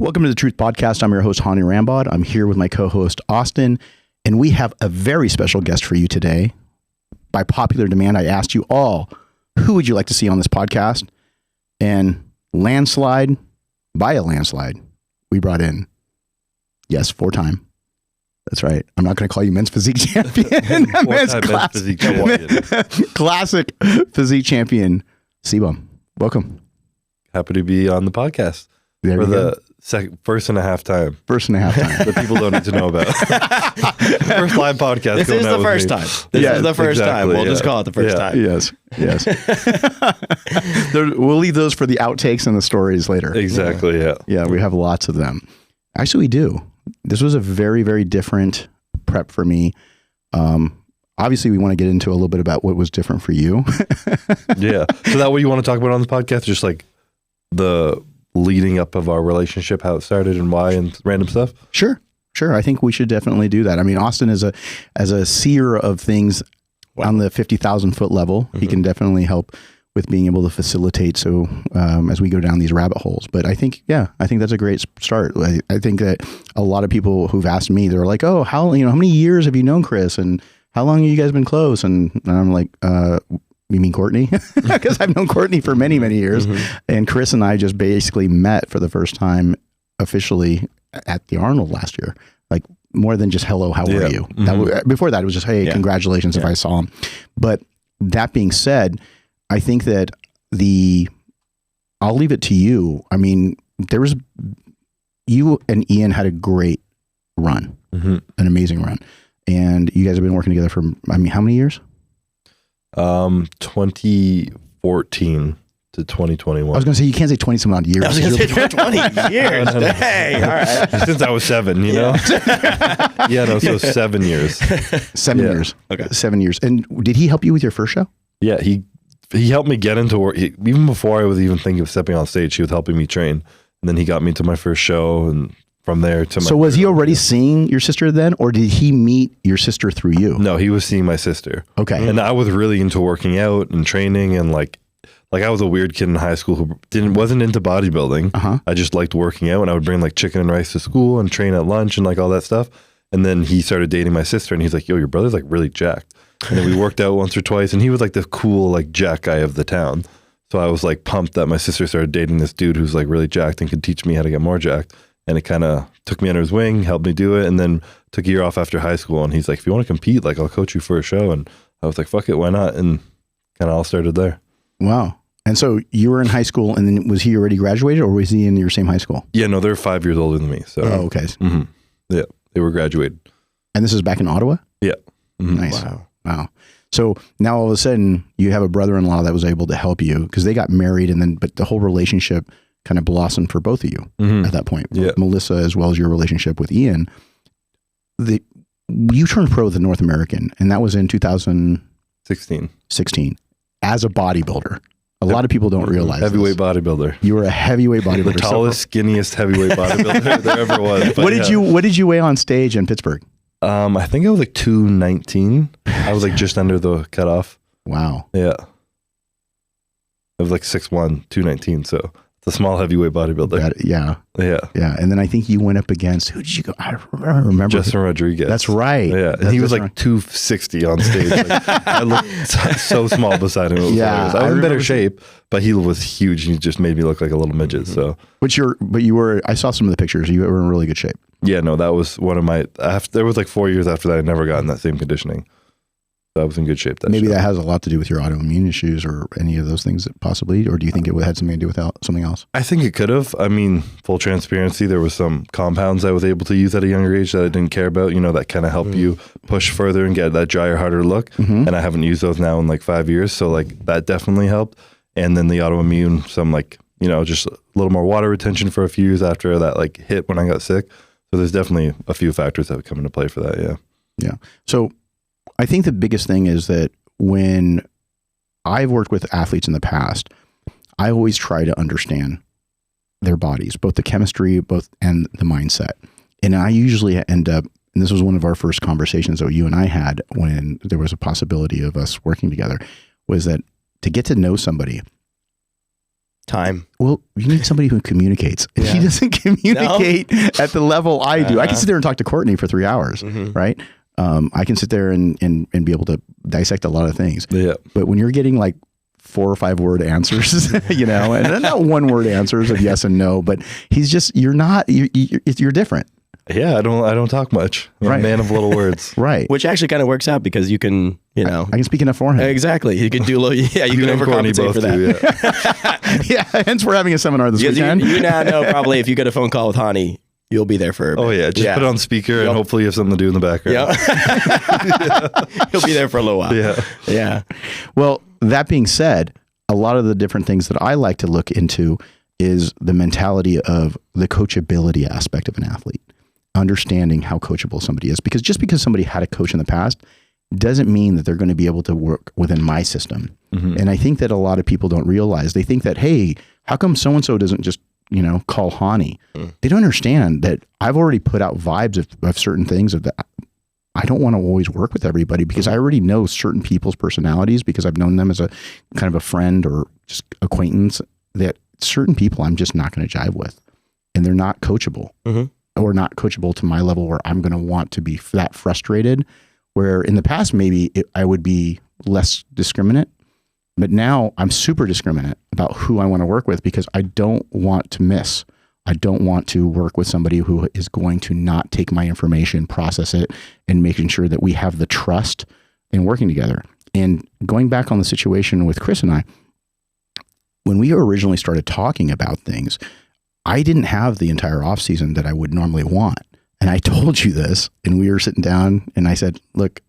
Welcome to the Truth Podcast. I'm your host, Hany Rambod. I'm here with my co-host, Austin, and we have a very special guest for you today. By popular demand, I asked you all, who would you like to see on this podcast? And by a landslide, we brought in, yes, 4-time. That's right. I'm not going to call you men's physique champion. men's physique champion. Classic physique champion, C-Bum. Welcome. Happy to be on the podcast for the first and a half time. That people don't need to know about. First live podcast. This is the first time. This is the first time. We'll just call it the first time. Yes. We'll leave those for the outtakes and the stories later. Exactly. Yeah. Yeah, we have lots of them. Actually, we do. This was a very, very different prep for me. Obviously, we want to get into a little bit about what was different for you. Yeah. So that what you want to talk about on the podcast? Just like the leading up of our relationship, how it started and why, and random stuff? Sure. I think we should definitely do that. I mean, Austin is as a seer of things on the 50,000 foot level. Mm-hmm. He can definitely help with being able to facilitate. So as we go down these rabbit holes, but I think that's a great start. I think that a lot of people who've asked me, they're like, oh, how many years have you known Chris? And how long have you guys been close? And I'm like, you mean Courtney? Because I've known Courtney for many, many years. Mm-hmm. And Chris and I just basically met for the first time officially at the Arnold last year. Like more than just, hello, how are you? Mm-hmm. Before that, it was just, hey, congratulations if I saw him. But that being said, I think that I'll leave it to you. I mean, you and Ian had a great run, an amazing run. And you guys have been working together for, how many years? 2014 to 2021. I was going to say, you can't say 20 some odd years. I was going to say 20 years. Hey, all right. Since I was 7, you know? So 7 years. 7 years. Okay. 7 years. And did he help you with your first show? Yeah, he helped me get into work. Even before I was even thinking of stepping on stage, he was helping me train. And then he got me to my first show, and from there to my... So was he already seeing your sister then, or did he meet your sister through you? No, he was seeing my sister. Okay. And I was really into working out and training, and like I was a weird kid in high school who wasn't into bodybuilding. Uh-huh. I just liked working out, and I would bring like chicken and rice to school and train at lunch and like all that stuff. And then he started dating my sister, and he's like, yo, your brother's like really jacked. And then we worked out once or twice, and he was like the cool like jack guy of the town. So I was like pumped that my sister started dating this dude who's like really jacked and could teach me how to get more jacked. And it kind of took me under his wing, helped me do it, and then took a year off after high school. And he's like, if you want to compete, like I'll coach you for a show. And I was like, fuck it, why not? And kind of all started there. Wow. And so you were in high school, and then was he already graduated, or was he in your same high school? Yeah, no, they're 5 years older than me. So. Oh, okay. Mm-hmm. Yeah, they were graduated. And this is back in Ottawa? Yeah. Mm-hmm. Nice. Wow. So now all of a sudden you have a brother-in-law that was able to help you because they got married, but the whole relationship kind of blossomed for both of you at that point. Yeah. Melissa, as well as your relationship with Ian. You turned pro with the North American, and that was in 2016 as a bodybuilder. A lot of people don't realize heavyweight bodybuilder. You were a heavyweight bodybuilder. The tallest, skinniest heavyweight bodybuilder there ever was. What did you weigh on stage in Pittsburgh? I think I was like 219. I was like just under the cutoff. Wow. Yeah. I was like 6'1", 219. So it's a small heavyweight bodybuilder. Yeah. And then I think you went up against, who did you go? I don't remember. Justin Rodriguez. That's right. Yeah. And he was like 260 on stage. Like, I looked so small beside him. I was in better shape, but he was huge. He just made me look like a little midget. So, but you were, I saw some of the pictures. You were in really good shape. Yeah, no, that was one of my, there was like 4 years after that, I never got in that same conditioning. So I was in good shape. Maybe that has a lot to do with your autoimmune issues or any of those things possibly, or do you think it had something to do with something else? I think it could have. I mean, full transparency, there was some compounds I was able to use at a younger age that I didn't care about, that kind of help you push further and get that drier, harder look. Mm-hmm. And I haven't used those now in like 5 years. So like that definitely helped. And then the autoimmune, some like, just a little more water retention for a few years after that like hit when I got sick. So there's definitely a few factors that would come into play for that. Yeah. Yeah. So I think the biggest thing is that when I've worked with athletes in the past, I always try to understand their bodies, both the chemistry, and the mindset. And I usually end up, and this was one of our first conversations that you and I had when there was a possibility of us working together, was that to get to know somebody, Time. Well, you need somebody who communicates. Yeah. He doesn't communicate at the level I do. I can sit there and talk to Courtney for 3 hours, right? I can sit there and be able to dissect a lot of things. Yeah. But when you're getting like 4 or 5 word answers, you know, and not 1 word answers of yes and no, but you're different. Yeah, I don't talk much. I'm a man of little words. Right. Which actually kind of works out because you can, you know. I can speak enough for him. Exactly. You can do a little, you can overcompensate for that. Yeah, hence we're having a seminar this weekend. You now know probably if you get a phone call with Hany, you'll be there for. Oh yeah, just put it on speaker and hopefully you have something to do in the background. Yeah. He'll be there for a little while. Yeah. Yeah. Well, that being said, a lot of the different things that I like to look into is the mentality of the coachability aspect of an athlete. Understanding how coachable somebody is, because just because somebody had a coach in the past doesn't mean that they're going to be able to work within my system. And I think that a lot of people don't realize. They think that, hey, how come so-and-so doesn't just, you know, call Hany? They don't understand that I've already put out vibes of certain things of that. I don't want to always work with everybody because I already know certain people's personalities because I've known them as a kind of a friend or just acquaintance, that certain people I'm just not going to jive with, and they're not coachable. Or not coachable to my level where I'm going to want to be that frustrated, where in the past, maybe I would be less discriminate, but now I'm super discriminate about who I want to work with because I don't want to miss. I don't want to work with somebody who is going to not take my information, process it, and making sure that we have the trust in working together. And going back on the situation with Chris and I, when we originally started talking about things, I didn't have the entire off season that I would normally want. And I told you this, and we were sitting down and I said, look,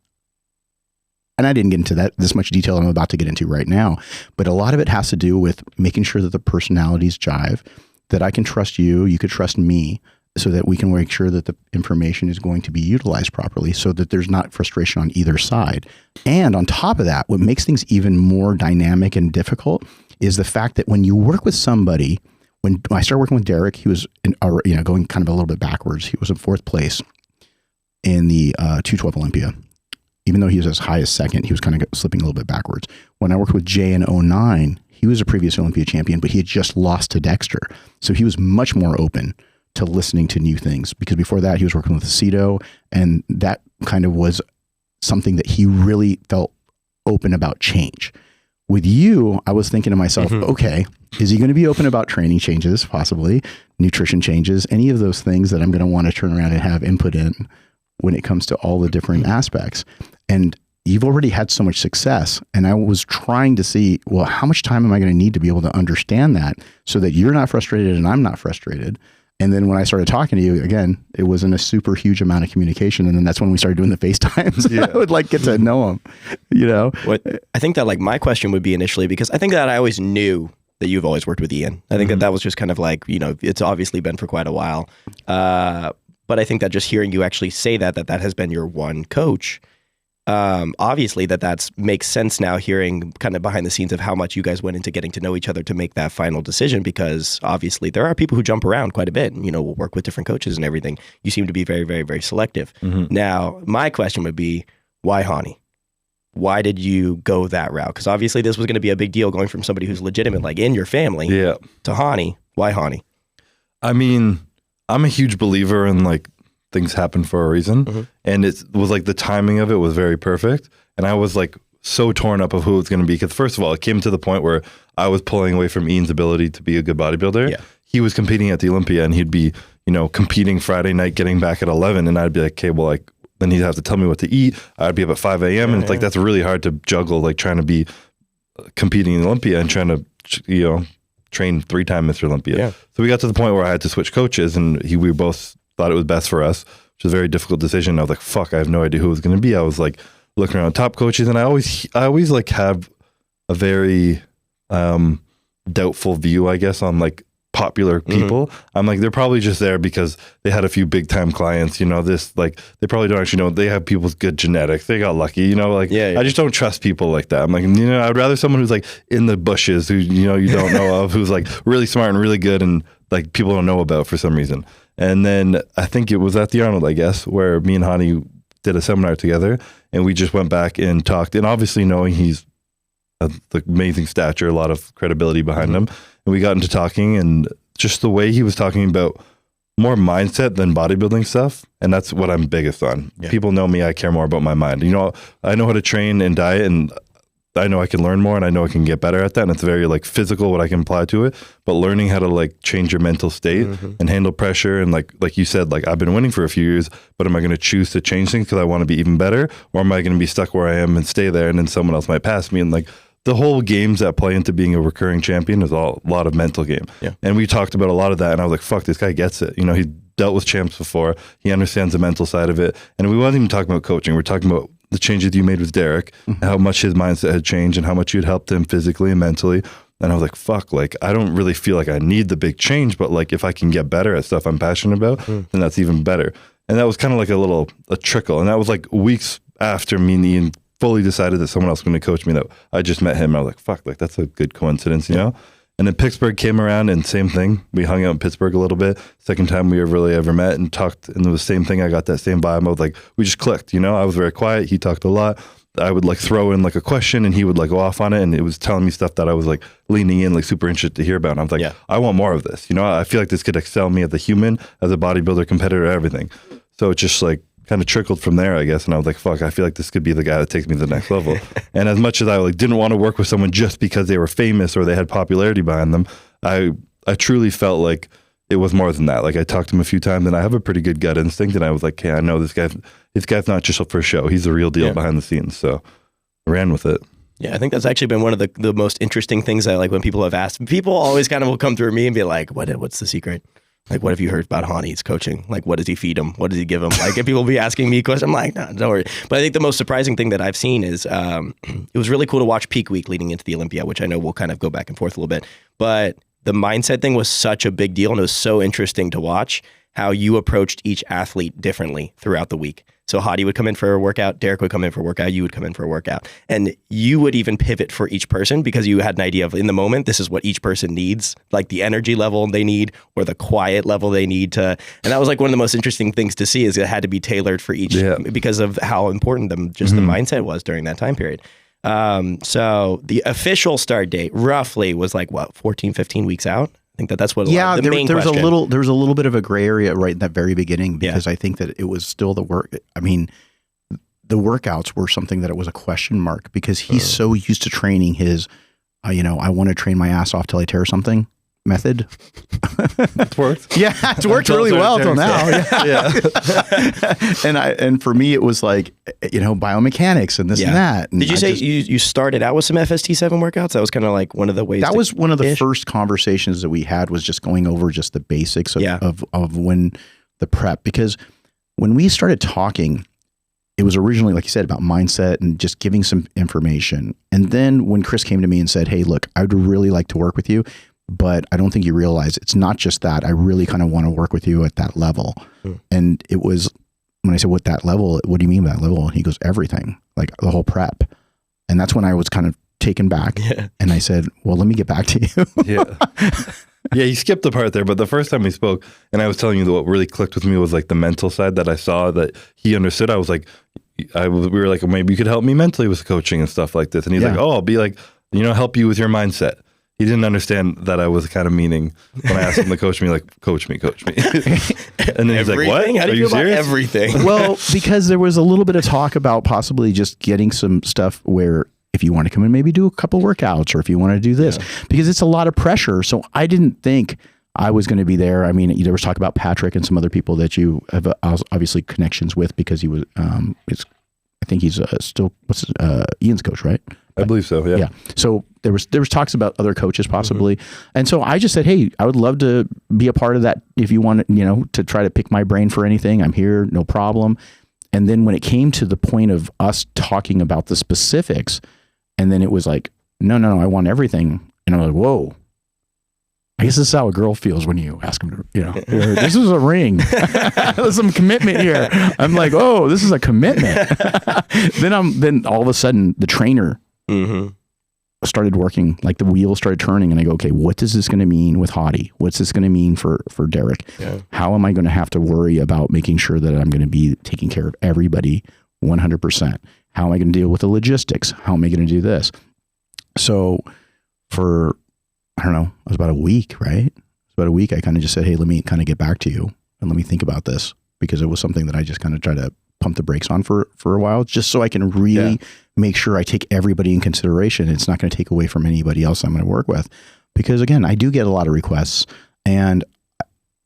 and I didn't get into this much detail I'm about to get into right now, but a lot of it has to do with making sure that the personalities jive, that I can trust you, you could trust me, so that we can make sure that the information is going to be utilized properly so that there's not frustration on either side. And on top of that, what makes things even more dynamic and difficult is the fact that when you work with somebody, when I started working with Derek, he was going kind of a little bit backwards. He was in 4th place in the 212 Olympia. Even though he was as high as 2nd, he was kind of slipping a little bit backwards. When I worked with Jay in 2009, he was a previous Olympia champion, but he had just lost to Dexter. So he was much more open to listening to new things, because before that he was working with Aceto, and that kind of was something that he really felt open about change. With you, I was thinking to myself, okay, is he going to be open about training changes, possibly nutrition changes, any of those things that I'm going to want to turn around and have input in when it comes to all the different aspects? And you've already had so much success. And I was trying to see, well, how much time am I going to need to be able to understand that so that you're not frustrated and I'm not frustrated? And then when I started talking to you again, it wasn't a super huge amount of communication. And then that's when we started doing the FaceTimes. Yeah. I would get to know him, you know? I think that my question would be initially, because I think that I always knew that you've always worked with Ian. I think that was just kind of it's obviously been for quite a while. But I think that just hearing you actually say that has been your one coach, obviously that makes sense now, hearing kind of behind the scenes of how much you guys went into getting to know each other to make that final decision, because obviously there are people who jump around quite a bit and, will work with different coaches and everything. You seem to be very, very, very selective. Now, my question would be, why Hany? Why did you go that route? Because obviously this was going to be a big deal, going from somebody who's legitimate, in your family, to Hany. Why Hany? I mean, I'm a huge believer in things happen for a reason. And it was the timing of it was very perfect. And I was so torn up of who it was going to be. Because first of all, it came to the point where I was pulling away from Ian's ability to be a good bodybuilder. Yeah. He was competing at the Olympia and he'd be, competing Friday night, getting back at 11. And I'd be like, okay, well, then he'd have to tell me what to eat. I'd be up at 5 a.m. and it's that's really hard to juggle, trying to be competing in the Olympia and trying to, train 3-time Mr. Olympia. Yeah. So we got to the point where I had to switch coaches, and we both thought it was best for us, which was a very difficult decision. I was like, fuck, I have no idea who it was going to be. I was looking around top coaches, and I always have a very doubtful view, I guess, on popular people. I'm they're probably just there because they had a few big time clients, they probably don't actually know, they have people's good genetics, they got lucky, I just don't trust people like that. I'm I'd rather someone who's in the bushes, who you don't know of, who's really smart and really good and people don't know about for some reason. And then I think it was at the Arnold, I guess, where me and Hany did a seminar together, and we just went back and talked, and obviously knowing he's amazing stature, a lot of credibility behind him. And we got into talking, and just the way he was talking about more mindset than bodybuilding stuff. And that's what I'm biggest on. Yeah. People know me. I care more about my mind. You know, I know how to train and diet, and I know I can learn more, and I know I can get better at that. And it's very like physical what I can apply to it, but learning how to like change your mental state and handle pressure. And like you said, like I've been winning for a few years, but am I going to choose to change things because I want to be even better? Or am I going to be stuck where I am and stay there, and then someone else might pass me? And like the whole games that play into being a recurring champion is a lot of mental game. Yeah. And we talked about a lot of that, and I was like, fuck, this guy gets it. You know, he dealt with champs before. He understands the mental side of it. And we wasn't even talking about coaching. We're talking about the changes you made with Derek, how much his mindset had changed and how much you'd helped him physically and mentally. And I was like, fuck, like, I don't really feel like I need the big change, but like, if I can get better at stuff I'm passionate about, then that's even better. And that was kind of like a trickle. And that was like weeks after me and Ian fully decided that someone else was going to coach me, that I just met him. And I was like, fuck, like that's a good coincidence, you know? And then Pittsburgh came around, and same thing. We hung out in Pittsburgh a little bit. Second time we ever met and talked, and it was the same thing. I got that same vibe. I was like, we just clicked, you know? I was very quiet. He talked a lot. I would like throw in like a question, and he would like go off on it, and it was telling me stuff that I was like leaning in, like super interested to hear about. And I was like, I want more of this. You know, I feel like this could excel me as a human, as a bodybuilder, competitor, everything. So it just like kind of trickled from there, I guess. And I was like, fuck, I feel like this could be the guy that takes me to the next level. And as much as I like didn't want to work with someone just because they were famous or they had popularity behind them, I truly felt like it was more than that. Like I talked to him a few times, and I have a pretty good gut instinct, and I was like, hey, I know this guy's not just for show. He's the real deal behind the scenes. So I ran with it. Yeah, I think that's actually been one of the most interesting things I like when people have asked. People always kind of will come through me and be like, what's the secret? Like, what have you heard about Hany'd's coaching? Like, what does he feed him? What does he give him? Like, if people will be asking me questions, I'm like, no, don't worry. But I think the most surprising thing that I've seen is it was really cool to watch peak week leading into the Olympia, which I know we'll kind of go back and forth a little bit. But the mindset thing was such a big deal, and it was so interesting to watch how you approached each athlete differently throughout the week. So Hany would come in for a workout, Derek would come in for a workout, you would come in for a workout. And you would even pivot for each person because you had an idea of, in the moment, this is what each person needs, like the energy level they need or the quiet level they need to. And that was like one of the most interesting things to see, is it had to be tailored for each because of how important the mindset was during that time period. So the official start date roughly was like, what, 14, 15 weeks out? I think that's what. Yeah, there was a little bit of a gray area right in that very beginning, because I think that it was still the work. I mean, the workouts were something that it was a question mark, because he's so used to training his, I want to train my ass off till I tear something method. It's worked. Yeah, it's worked really well till now. And for me, it was like, biomechanics and this and that. And did you say you started out with some FST7 workouts? That was kind of like one of the ways. That was one of the first conversations that we had, was just going over just the basics of when the prep, because when we started talking, it was originally, like you said, about mindset and just giving some information. And then when Chris came to me and said, hey, look, I'd really like to work with you, but I don't think you realize it's not just that. I really kind of want to work with you at that level. And it was, when I said, what that level, what do you mean by that level? And he goes, everything, like the whole prep. And that's when I was kind of taken back. And I said, well, let me get back to you. Yeah, you skipped the part there, but the first time we spoke, and I was telling you that what really clicked with me was like the mental side that I saw that he understood. I was like, we were like, maybe you could help me mentally with coaching and stuff like this. And he's like, oh, I'll be like, help you with your mindset. He didn't understand that I was kind of meaning when I asked him to coach me, like, coach me. And then he's like, what? How do you feel about everything? Well, because there was a little bit of talk about possibly just getting some stuff where if you want to come in, maybe do a couple workouts, or if you want to do this, because it's a lot of pressure. So I didn't think I was going to be there. I mean, there was talk about Patrick and some other people that you have obviously connections with, because he was, I think he's still Ian's coach, right? I believe so. Yeah. So there was talks about other coaches possibly, and so I just said, hey, I would love to be a part of that. If you want, to try to pick my brain for anything, I'm here, no problem. And then when it came to the point of us talking about the specifics, and then it was like, no, I want everything, and I'm like, whoa. I guess this is how a girl feels when you ask them to, this is a ring. There's some commitment here. I'm like, oh, this is a commitment. Then all of a sudden the trainer started working, like the wheel started turning, and I go, okay, what is this going to mean with Hany? What's this going to mean for Derek? How am I going to have to worry about making sure that I'm going to be taking care of everybody 100%? How am I going to deal with the logistics? How am I going to do this? So for, I don't know, it was about a week, right? It was about a week. I kind of just said, hey, let me kind of get back to you and let me think about this, because it was something that I just kind of tried to pump the brakes on for a while, just so I can really make sure I take everybody in consideration. It's not going to take away from anybody else I'm going to work with. Because again, I do get a lot of requests, and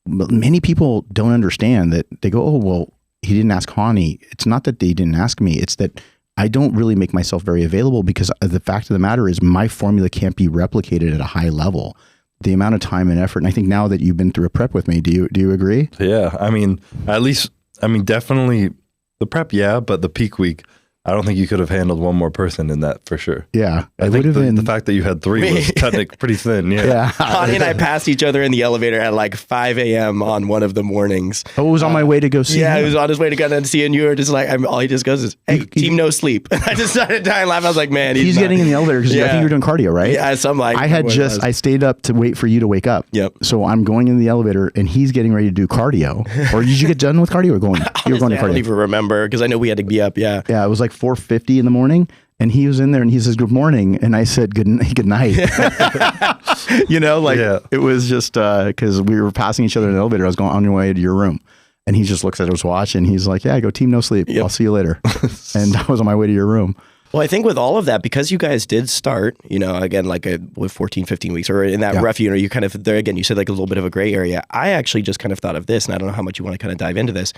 many people don't understand that. They go, oh, well, he didn't ask Hany. It's not that they didn't ask me. It's that I don't really make myself very available, because the fact of the matter is my formula can't be replicated at a high level. The amount of time and effort. And I think now that you've been through a prep with me, do you agree? Yeah. I mean, definitely the prep. Yeah. But the peak week, I don't think you could have handled one more person in that for sure. Yeah. I think the fact that you had 3 was technically pretty thin. Yeah. Hany and I passed each other in the elevator at like 5 a.m. on one of the mornings. Oh, it was on my way to go see him. He was on his way to go and see, and you were just like, all he just goes is, hey, team no sleep. I just started dying laughing. I was like, man, he's getting in the elevator because I think you're doing cardio, right? Yeah, so I'm like, I stayed up to wait for you to wake up. Yep. So I'm going in the elevator and he's getting ready to do cardio. Or did you get done with cardio or going? Honestly, you were going to cardio. I don't even remember, because I know we had to be up. Yeah. Yeah. It was like 4:50 in the morning, and he was in there and he says, good morning. And I said, good night. It was just, cause we were passing each other in the elevator. I was going on your way to your room, and he just looks at his watch and he's like, yeah, go team no sleep. Yep. I'll see you later. And I was on my way to your room. Well, I think with all of that, because you guys did start, again, like with 14, 15 weeks, or in that rough, you kind of, there again, you said like a little bit of a gray area. I actually just kind of thought of this, and I don't know how much you want to kind of dive into this.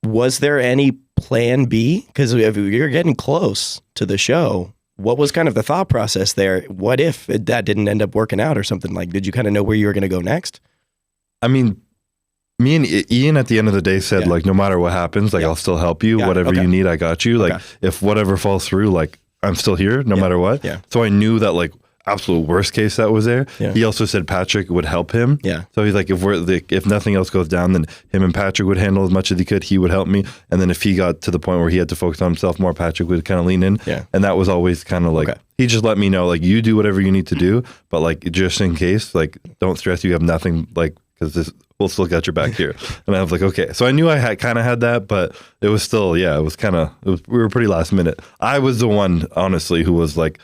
Was there any plan B? Because if you're getting close to the show, what was kind of the thought process there? What if that didn't end up working out or something? Like, did you kind of know where you were going to go next? I mean, me and Ian at the end of the day said, like, no matter what happens, like, I'll still help you. Whatever you need, I got you. Like, if whatever falls through, like, I'm still here no matter what. Yeah. So I knew that, like, absolute worst case that was there. Yeah. He also said Patrick would help him. Yeah. So he's like, if nothing else goes down, then him and Patrick would handle as much as he could. He would help me. And then if he got to the point where he had to focus on himself more, Patrick would kind of lean in. Yeah. And that was always kind of like, he just let me know, like, you do whatever you need to do, but like, just in case, like, don't stress, you have nothing, like, because we'll still got your back here. And I was like, okay. So I knew I had kind of had that, but it was still, we were pretty last minute. I was the one, honestly, who was like,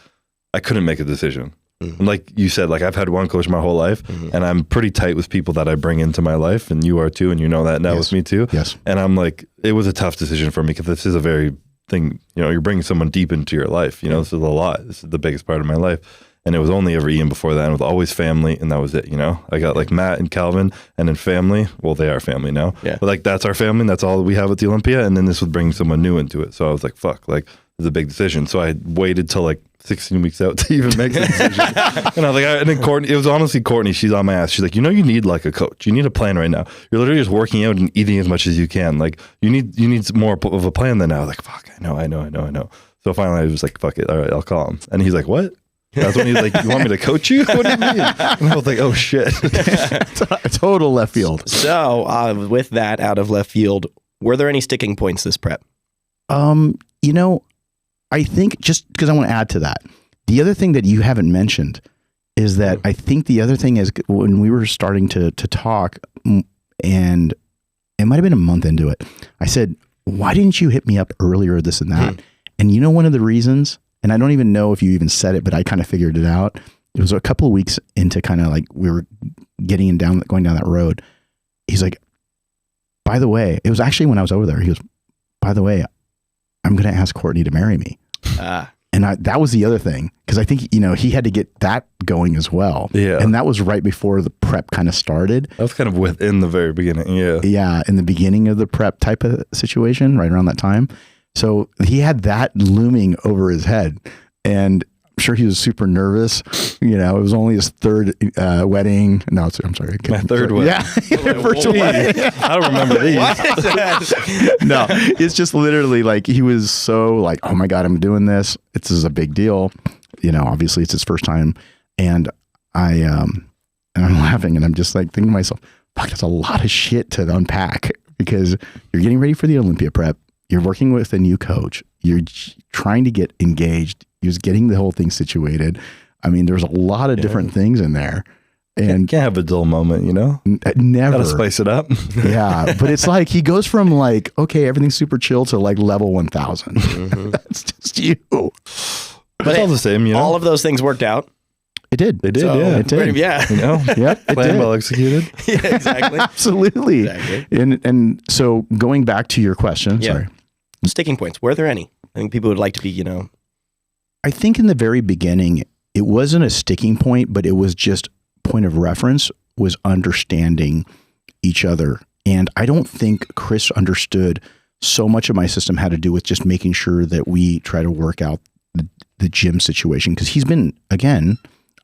I couldn't make a decision. Mm-hmm. And like you said, like, I've had one coach my whole life, and I'm pretty tight with people that I bring into my life, and you are too, and you know that now with me too. Yes. And I'm like, it was a tough decision for me, because this is a very thing, you're bringing someone deep into your life. This is a lot. This is the biggest part of my life. And it was only ever Ian before that, and it was always family, and that was it, I got like Matt and Calvin, and then family. Well, they are family now. Yeah. But like, that's our family, and that's all we have at the Olympia, and then this would bring someone new into it. So I was like, fuck, like, it's a big decision. So I waited till like 16 weeks out to even make the decision. And I was like, and then Courtney, it was honestly Courtney, she's on my ass. She's like, you need like a coach. You need a plan right now. You're literally just working out and eating as much as you can. Like, you need more of a plan than now. I was like, fuck, I know. So finally I was like, fuck it. All right, I'll call him. And he's like, what? That's when he's like, you want me to coach you? What do you mean? And I was like, oh shit. Total left field. So with that out of left field, were there any sticking points this prep? I think, just because I want to add to that, the other thing that you haven't mentioned is that I think the other thing is, when we were starting to talk, and it might have been a month into it, I said, why didn't you hit me up earlier, this and that? And one of the reasons, and I don't even know if you even said it, but I kind of figured it out. It was a couple of weeks into kind of like, we were going down that road. He's like, by the way, it was actually when I was over there, he goes, by the way, I'm going to ask Courtney to marry me. And that was the other thing, because I think, he had to get that going as well. Yeah. And that was right before the prep kind of started. That was kind of within the very beginning. Yeah. Yeah. In the beginning of the prep type of situation, right around that time. So he had that looming over his head, and I'm sure he was super nervous. It was only his third wedding. No, I'm sorry. My third wedding. Yeah. First wedding. I don't remember these. No, it's just literally like, he was so like, oh my God, I'm doing this. This is a big deal. Obviously it's his first time. And I'm laughing, and I'm just like thinking to myself, fuck, that's a lot of shit to unpack, because you're getting ready for the Olympia prep. You're working with a new coach. You're trying to get engaged. You're getting the whole thing situated. I mean, there's a lot of different things in there. And you can't have a dull moment, Never. Gotta spice it up. Yeah. But it's like, he goes from like, okay, everything's super chill, to like level 1000. That's just you. But it's all the same, you know. all of those things worked out. It did. They did, So, yeah. It did. Yeah. You know, Yep. It plan did. well executed. Yeah, exactly. Absolutely. Exactly. And so going back to your question, Yeah. sorry. Sticking points. Were there any? I think people would like to be, I think in the very beginning, it wasn't a sticking point, but it was just point of reference was understanding each other. And I don't think Chris understood so much of my system had to do with just making sure that we try to work out the gym situation. Because he's been, again,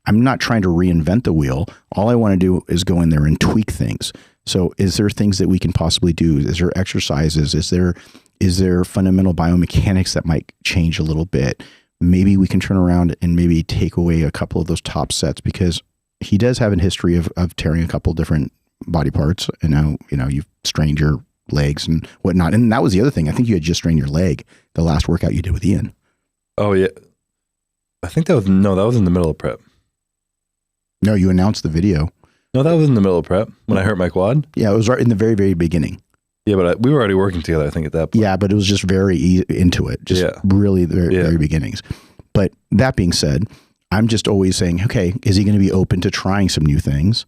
I'm not trying to reinvent the wheel. All I want to do is go in there and tweak things. So is there things that we can possibly do? Is there exercises? Is there fundamental biomechanics that might change a little bit? Maybe we can turn around and maybe take away a couple of those top sets, because he does have a history of tearing a couple different body parts. And now, you've strained your legs and whatnot. And that was the other thing. I think you had just strained your leg the last workout you did with Ian. Oh yeah, I think that was in the middle of prep. No, you announced the video. No, that was in the middle of prep when I hurt my quad. Yeah, it was right in the very, very beginning. Yeah, but we were already working together, I think, at that point. Yeah, but it was just very into it, just really the very beginnings. But that being said, I'm just always saying, okay, is he going to be open to trying some new things?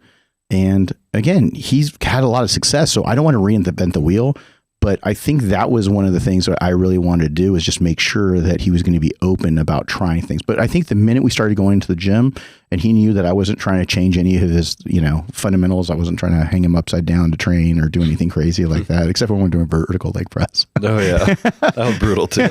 And again, he's had a lot of success, so I don't want to reinvent the wheel. But I think that was one of the things that I really wanted to do, is just make sure that he was going to be open about trying things. But I think the minute we started going to the gym and he knew that I wasn't trying to change any of his, fundamentals, I wasn't trying to hang him upside down to train or do anything crazy like that, except for when we're doing vertical leg press. Oh yeah, that was brutal too.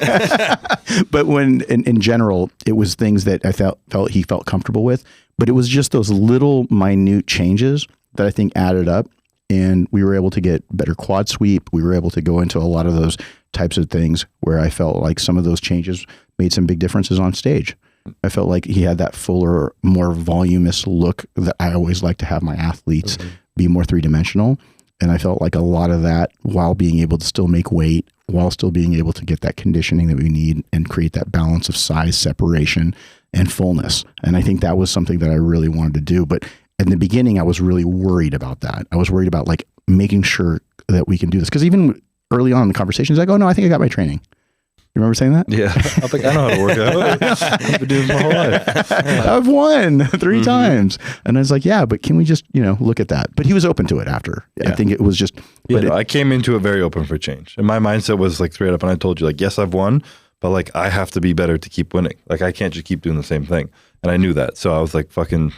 But when in general, it was things that I felt he felt comfortable with, but it was just those little minute changes that I think added up. And we were able to get better quad sweep. We were able to go into a lot of those types of things where I felt like some of those changes made some big differences on stage. I felt like he had that fuller, more voluminous look that I always like to have my athletes be more three-dimensional. And I felt like a lot of that, while being able to still make weight, while still being able to get that conditioning that we need and create that balance of size, separation, and fullness. And I think that was something that I really wanted to do. But in the beginning, I was really worried about that. I was worried about making sure that we can do this. Because even early on in the conversations, I go, no, I think I got my training. You remember saying that? Yeah. I think I know how to work out. I've been doing this my whole life. I've won 3 times. And I was like, yeah, but can we just, look at that? But he was open to it after. Yeah. I think it was just. Yeah, I came into it very open for change. And my mindset was straight up. And I told you, yes, I've won, but I have to be better to keep winning. I can't just keep doing the same thing. And I knew that. So I was fucking,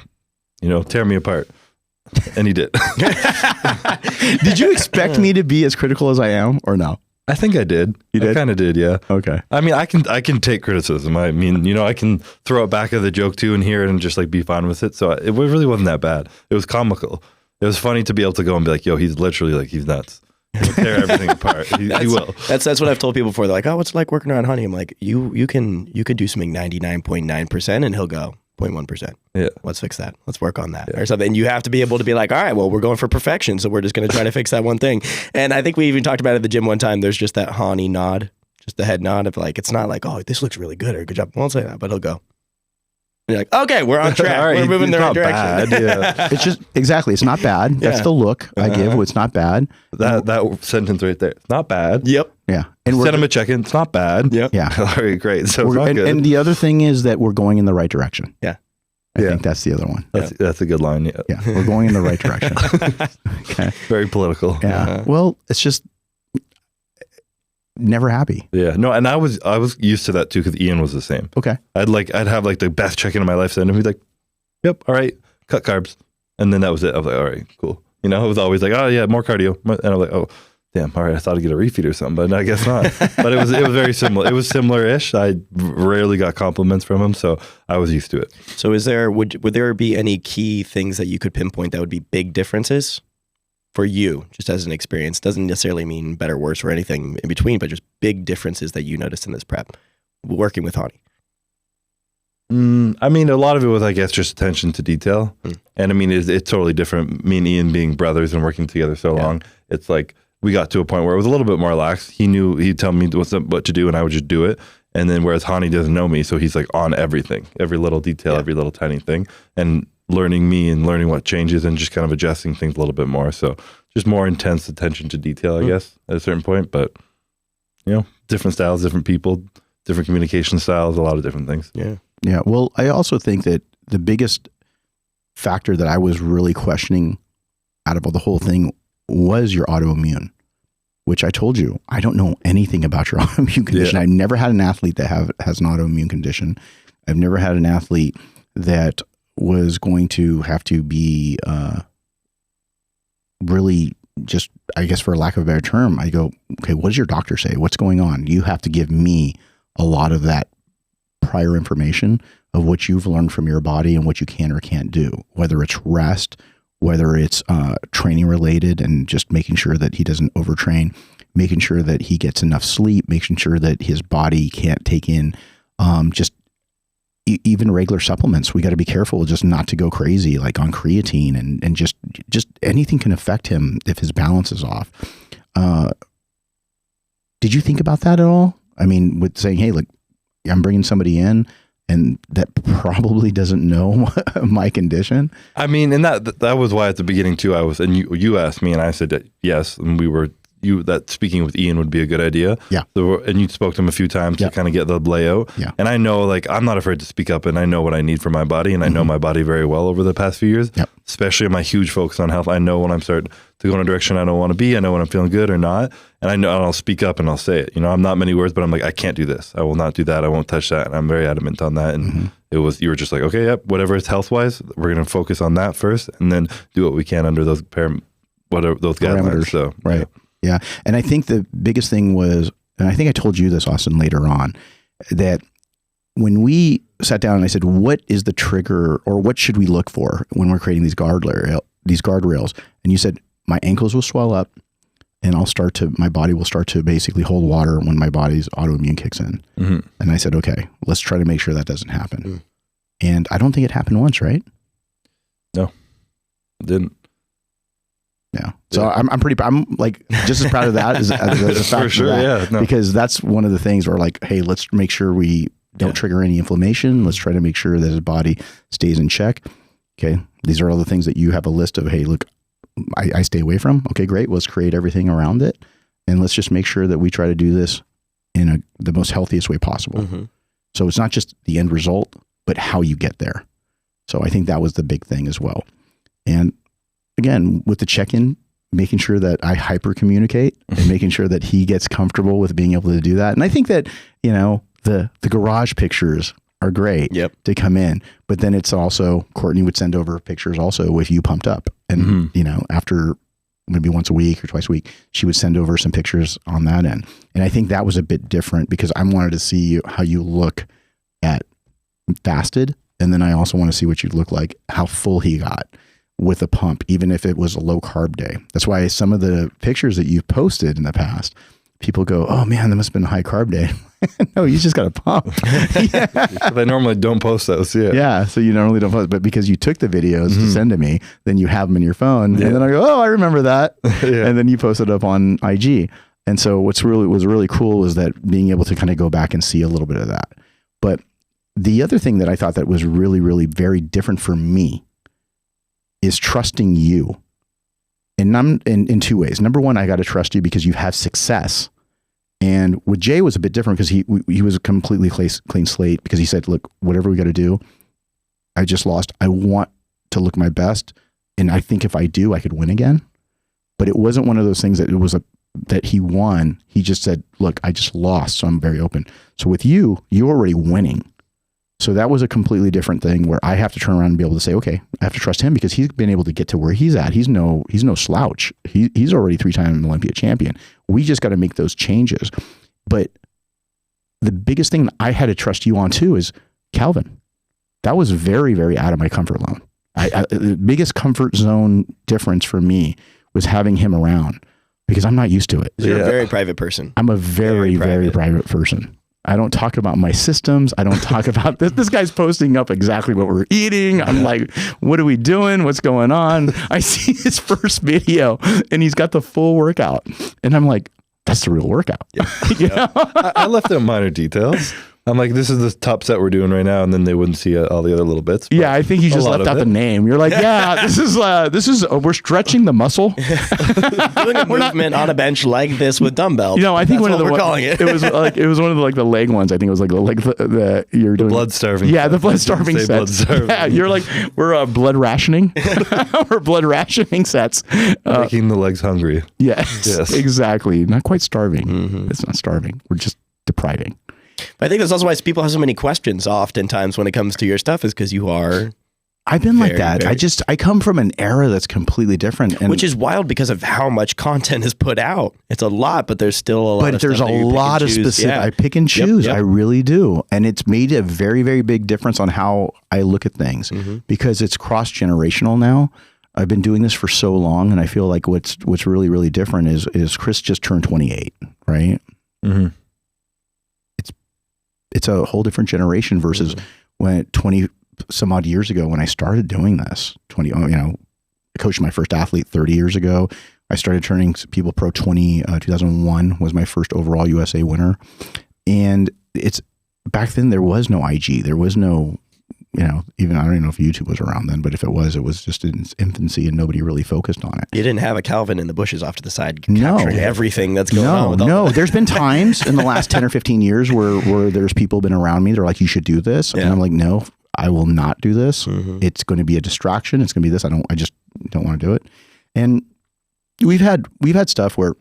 tear me apart. And he did. Did you expect me to be as critical as I am or no? I think I did. You did? I kind of did, yeah. Okay. I mean, I can take criticism. I mean, I can throw it back at the joke too and hear it and just be fine with it. So it really wasn't that bad. It was comical. It was funny to be able to go and be yo, he's literally he's nuts. He'll tear everything apart. He will. That's what I've told people before. They're like, oh, what's it like working around Hany? I'm like, you could do something 99.9% and he'll go 0.1%. Yeah. Let's fix that. Let's work on that or something. And you have to be able to be all right, well, we're going for perfection. So we're just going to try to fix that one thing. And I think we even talked about it at the gym one time. There's just that Hany nod, just the head nod of it's not oh, this looks really good or good job. Won't say that, but he'll go. And you're okay, we're on track. Right, we're moving in the right bad, direction. yeah. It's just, exactly. It's not bad. That's the look I give. It's not bad. That sentence right there. It's not bad. Yep. Yeah. And send him a check-in. It's not bad. Yep. Yeah. All right, great. So it's not good. And the other thing is that we're going in the right direction. Yeah. I think that's the other one. That's a good line. Yeah. Yeah. We're going in the right direction. Okay. Very political. Yeah. Well, it's just never happy. Yeah. No, and I was used to that too because Ian was the same. Okay. I'd have the best check-in of my life, and he'd be yep, all right, cut carbs. And then that was it. I was all right, cool. It was always oh yeah, more cardio. And I was oh, damn, all right, I thought I'd get a refeed or something, but I guess not. But it was very similar. It was similar-ish. I rarely got compliments from him, so I was used to it. So would there be any key things that you could pinpoint that would be big differences for you, just as an experience? Doesn't necessarily mean better, worse, or anything in between, but just big differences that you noticed in this prep working with Hany. I mean, a lot of it was, I guess, just attention to detail. And I mean, it's totally different. Me and Ian being brothers and working together so long, it's we got to a point where it was a little bit more lax. He'd tell me what to do and I would just do it. And then whereas Hany doesn't know me, so he's on everything, every little detail, every little tiny thing, and learning me and learning what changes and just kind of adjusting things a little bit more. So just more intense attention to detail, I guess, at a certain point. But, different styles, different people, different communication styles, a lot of different things. Yeah. Yeah. Well, I also think that the biggest factor that I was really questioning out of the whole thing was your autoimmune, which I told you, I don't know anything about your autoimmune condition. Yeah. I've never had an athlete that has an autoimmune condition. I've never had an athlete that was going to have to be really just, I guess for lack of a better term, I go, okay, what does your doctor say? What's going on? You have to give me a lot of that prior information of what you've learned from your body and what you can or can't do, whether it's rest, whether it's training related and just making sure that he doesn't overtrain, making sure that he gets enough sleep, making sure that his body can't take in just even regular supplements. We got to be careful just not to go crazy like on creatine and just anything can affect him if his balance is off. Did you think about that at all? I mean, with saying, hey, look, I'm bringing somebody in and that probably doesn't know my condition. I mean, and that was why at the beginning too, and you asked me and I said that yes, and that speaking with Ian would be a good idea. Yeah. So, and you spoke to him a few times to kind of get the layout. Yeah. And I know, like, I'm not afraid to speak up and I know what I need for my body and I know my body very well over the past few years, especially in my huge focus on health. I know when I'm starting to go in a direction I don't want to be. I know when I'm feeling good or not. And I know, and I'll speak up and I'll say it. You know, I'm not many words, but I'm like, I can't do this. I will not do that. I won't touch that. And I'm very adamant on that. And you were just like, okay, yep, whatever it's health-wise, we're going to focus on that first and then do what we can under those guidelines. So, right. Yeah. And I think the biggest thing was, and I think I told you this, Austin, later on, that when we sat down and I said, what is the trigger or what should we look for when we're creating these guardrails? And you said, my ankles will swell up and my body will start to basically hold water when my body's autoimmune kicks in. Mm-hmm. And I said, okay, let's try to make sure that doesn't happen. Mm. And I don't think it happened once, right? No, it didn't. Yeah. So I'm like just as proud of that as a fact for sure. That, because that's one of the things where like, hey, let's make sure we don't trigger any inflammation. Let's try to make sure that his body stays in check. Okay. These are all the things that you have a list of, hey, look, I stay away from. Okay, great. Let's create everything around it. And let's just make sure that we try to do this in the most healthiest way possible. Mm-hmm. So it's not just the end result, but how you get there. So I think that was the big thing as well. And again, with the check-in, making sure that I hyper communicate and making sure that he gets comfortable with being able to do that. And I think that, you know, the garage pictures are great to come in, but then it's also, Courtney would send over pictures also with you pumped up. And, you know, after maybe once a week or twice a week, she would send over some pictures on that end. And I think that was a bit different because I wanted to see how you look at fasted. And then I also want to see what you look like, how full he got with a pump, even if it was a low carb day. That's why some of the pictures that you've posted in the past, people go, oh man, that must have been a high carb day. No, you just got a pump. I normally don't post those. Yeah. So you normally don't post, but because you took the videos to send to me, then you have them in your phone. And then I go, oh, I remember that. And then you post it up on IG. And so was really cool was that being able to kind of go back and see a little bit of that. But the other thing that I thought that was really, really very different for me is trusting you. And I'm in two ways. Number one, I got to trust you because you've had success. And with Jay was a bit different because he was a completely clean slate because he said, look, whatever we got to do, I just lost. I want to look my best. And I think if I do, I could win again. But it wasn't one of those things that that he won. He just said, look, I just lost. So I'm very open. So with you're already winning. So that was a completely different thing where I have to turn around and be able to say, okay, I have to trust him because he's been able to get to where he's at. He's no slouch. He's already 3-time Olympia champion. We just got to make those changes. But the biggest thing that I had to trust you on too is Calvin. That was very, very out of my comfort zone. The biggest comfort zone difference for me was having him around because I'm not used to it. You're a very private person. I'm a very, very private person. I don't talk about my systems. I don't talk about this. This guy's posting up exactly what we're eating. I'm like, what are we doing? What's going on? I see his first video and he's got the full workout. And I'm like, that's the real workout. I left out minor details. I'm like, this is the top set we're doing right now, and then they wouldn't see all the other little bits. Yeah, I think he just left out the name. You're like, yeah, this is we're stretching the muscle. Doing a movement on a bench like this with dumbbells. I think one of we're calling it. It was one of the leg ones. I think it was the you're doing blood starving. Yeah, the blood starving sets. Blood starving. Yeah, you're like, we're blood rationing. We're blood rationing sets. Making the legs hungry. Yes, exactly. Not quite starving. It's not starving. We're just depriving. I think that's also why people have so many questions oftentimes when it comes to your stuff, is because you are. I've been like that. I come from an era that's completely different. Which is wild because of how much content is put out. It's a lot, but there's still a lot But of there's stuff a lot of specific. Yeah. I pick and choose. Yep. I really do. And it's made a very, very big difference on how I look at things because it's cross-generational now. I've been doing this for so long, and I feel like what's really, really different is Chris just turned 28, right? Mm-hmm. It's a whole different generation versus when 20 some odd years ago when I started doing this. I coached my first athlete 30 years ago. I started turning people pro 2001 was my first overall USA winner. And it's back then there was no IG. There was no, even I don't even know if YouTube was around then, but if it was just in its infancy and nobody really focused on it. You didn't have a Calvin in the bushes off to the side capturing everything that's going on. No, there's been times in the last 10 or 15 years where there's people been around me. They're like, you should do this. And I'm like, no, I will not do this. It's going to be a distraction. It's going to be this. I just don't want to do it. And we've had stuff where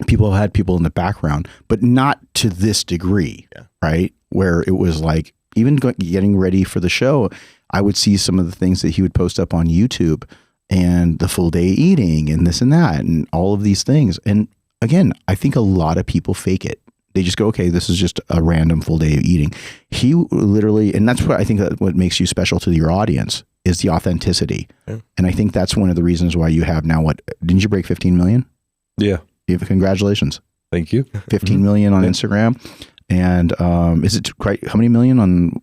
people have had people in the background, but not to this degree, right? Where it was like, even getting ready for the show, I would see some of the things that he would post up on YouTube and the full day eating and this and that and all of these things. And again, I think a lot of people fake it. They just go, okay, this is just a random full day of eating. He literally, and that's what I think that what makes you special to your audience is the authenticity. Yeah. And I think that's one of the reasons why you have now didn't you break 15 million? Yeah. Congratulations. Thank you. 15 million on Instagram. And is it how many million on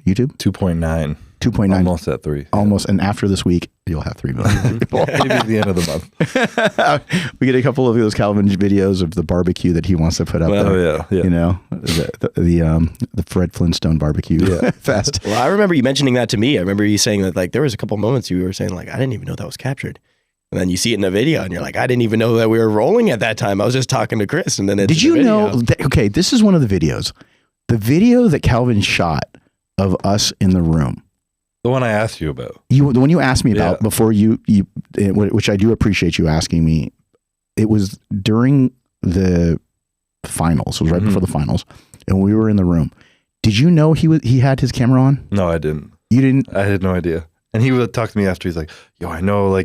YouTube? 2.9. 2.9. Almost at 3. Almost. And after this week, you'll have 3 million people. Maybe at the end of the month. We get a couple of those Calvin videos of the barbecue that he wants to put up there. Oh, yeah. The Fred Flintstone barbecue fest. Well, I remember you mentioning that to me. I remember you saying that there was a couple moments you were saying I didn't even know that was captured. And then you see it in a video and you're like, I didn't even know that we were rolling at that time. I was just talking to Chris. And then did you know? Okay, this is one of the videos. The video that Calvin shot of us in the room. The one I asked you about. The one you asked me about before which I do appreciate you asking me. It was during the finals. It was right before the finals. And we were in the room. Did you know he had his camera on? No, I didn't. You didn't? I had no idea. And he would talk to me after. He's like, yo, I know,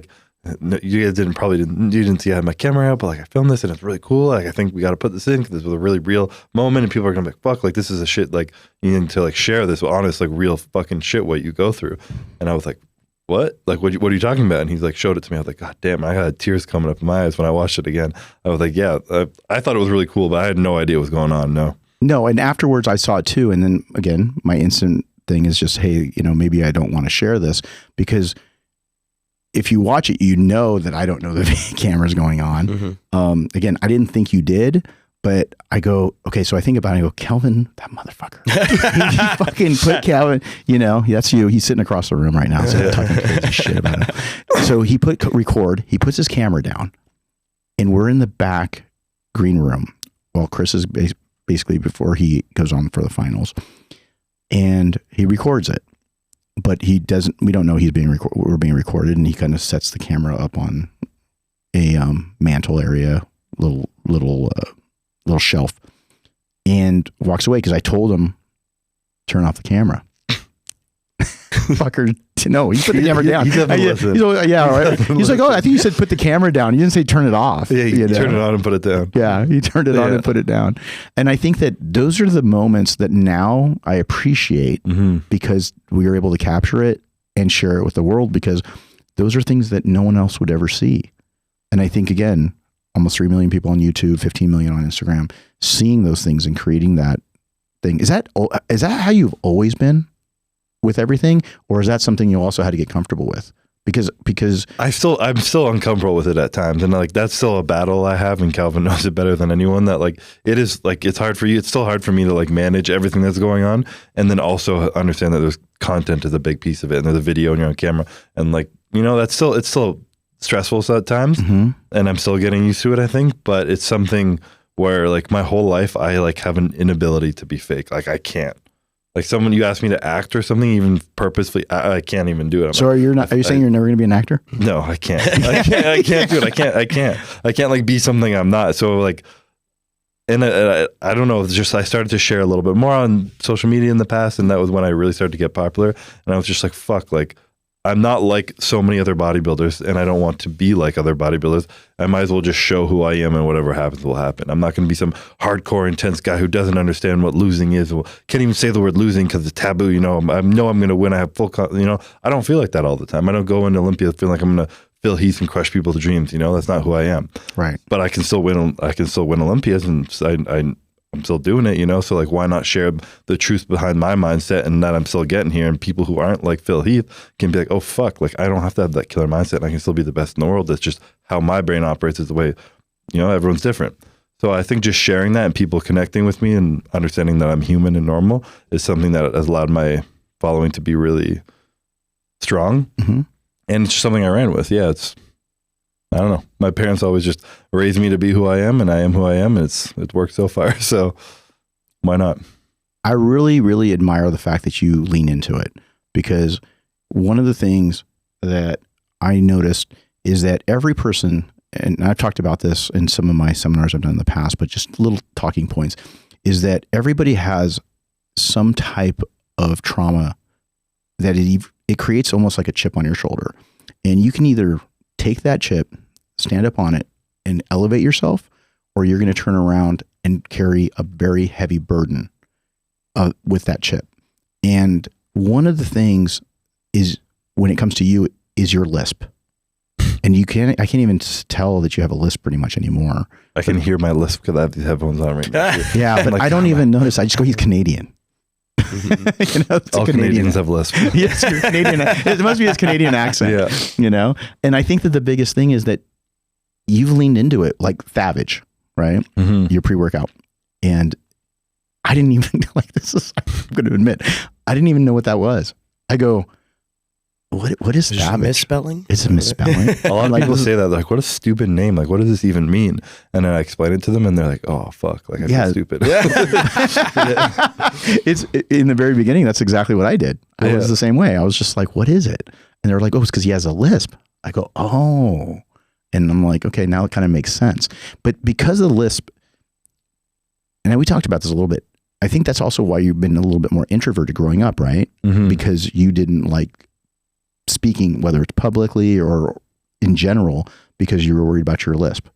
you guys didn't see I had my camera out, but I filmed this and it's really cool. I think we got to put this in because this was a really real moment and people are going to be like, fuck, this is a shit. You need to share this honest, real fucking shit, what you go through. And I was like, what? What are you talking about? And he's showed it to me. I was like, God damn, I had tears coming up in my eyes when I watched it again. I was like, yeah, I thought it was really cool, but I had no idea what was going on. No. And afterwards I saw it too. And then again, my instant thing is just, hey, maybe I don't want to share this because if you watch it, you know that I don't know the camera's going on. Again, I didn't think you did, but I go, okay, so I think about it, I go, Calvin, that motherfucker. he fucking put Calvin, that's you. He's sitting across the room right now, so talking crazy shit about him. So he put record, he puts his camera down, and we're in the back green room while Chris is basically before he goes on for the finals. And he records it. But we don't know we're being recorded, and he kind of sets the camera up on a mantle area, little shelf, and walks away because I told him turn off the camera. Fucker, no, he put the camera down. He's like, oh, I think you said put the camera down. You didn't say turn it off. Yeah, you turned it on and put it down. Yeah, he turned it on and put it down. And I think that those are the moments that now I appreciate because we were able to capture it and share it with the world because those are things that no one else would ever see. And I think, again, almost 3 million people on YouTube, 15 million on Instagram, seeing those things and creating that thing. Is that how you've always been with everything? Or is that something you also had to get comfortable with? Because I'm still uncomfortable with it at times, and like that's still a battle I have, and Calvin knows it better than anyone, that like it is like it's hard for you, it's still hard for me to like manage everything that's going on, and then also understand that there's content is a big piece of it, and there's a video and you're on camera, and like, you know, it's still stressful at times, and I'm still getting used to it, I think, but it's something where like my whole life I like have an inability to be fake. Like I can't. Like you ask me to act or something, even purposefully, I can't even do it. So are you saying you're never going to be an actor? No, I can't. I can't do it. I can't like be something I'm not. So like, and I don't know. It's just I started to share a little bit more on social media in the past, and that was when I really started to get popular. And I was just like, fuck, like I'm not like so many other bodybuilders, and I don't want to be like other bodybuilders. I might as well just show who I am, and whatever happens will happen. I'm not going to be some hardcore, intense guy who doesn't understand what losing is. Can't even say the word losing because it's taboo. You know, I know I'm going to win. I have full, you know, I don't feel like that all the time. I don't go into Olympia feeling like I'm going to Phil Heath and crush people's dreams. You know, that's not who I am. Right. But I can still win. I can still win Olympias, and I'm still doing it, you know? So like, why not share the truth behind my mindset and that I'm still getting here, and people who aren't like Phil Heath can be like, oh fuck, like I don't have to have that killer mindset, and I can still be the best in the world. That's just how my brain operates, is the way, you know, everyone's different. So I think just sharing that and people connecting with me and understanding that I'm human and normal is something that has allowed my following to be really strong. And it's just something I ran with. Yeah, I don't know. My parents always just raised me to be who I am, and I am who I am. And it's worked so far. So why not? I really, really admire the fact that you lean into it, because one of the things that I noticed is that every person, and I've talked about this in some of my seminars I've done in the past, but just little talking points, is that everybody has some type of trauma that it creates almost like a chip on your shoulder. And you can either take that chip, stand up on it, and elevate yourself, or you're going to turn around and carry a very heavy burden with that chip. And one of the things is, when it comes to you, is your lisp. And I can't even tell that you have a lisp pretty much anymore. I can hear my lisp because I have these headphones on right now. Yeah, but like, I don't even notice. I just go, he's Canadian. You know, all Canadians have lisp. Yes, Canadian. It must be his Canadian accent. Yeah. You know, and I think that the biggest thing is that you've leaned into it, like Thavage, right? Your pre-workout, and I didn't even like this. I'm going to admit, I didn't even know what that was. I go, what is Thavage? Misspelling? It's a misspelling. A lot of people say that, like, what a stupid name. Like, what does this even mean? And then I explain it to them, and they're like, oh, fuck. Like, I feel stupid. It's in the very beginning. That's exactly what I did. I was the same way. I was just like, what is it? And they're like, oh, it's because he has a lisp. I go, oh. And I'm like, okay, now it kind of makes sense. But because of the lisp, and we talked about this a little bit, I think that's also why you've been a little bit more introverted growing up, right? Because you didn't like speaking, whether it's publicly or in general, because you were worried about your lisp.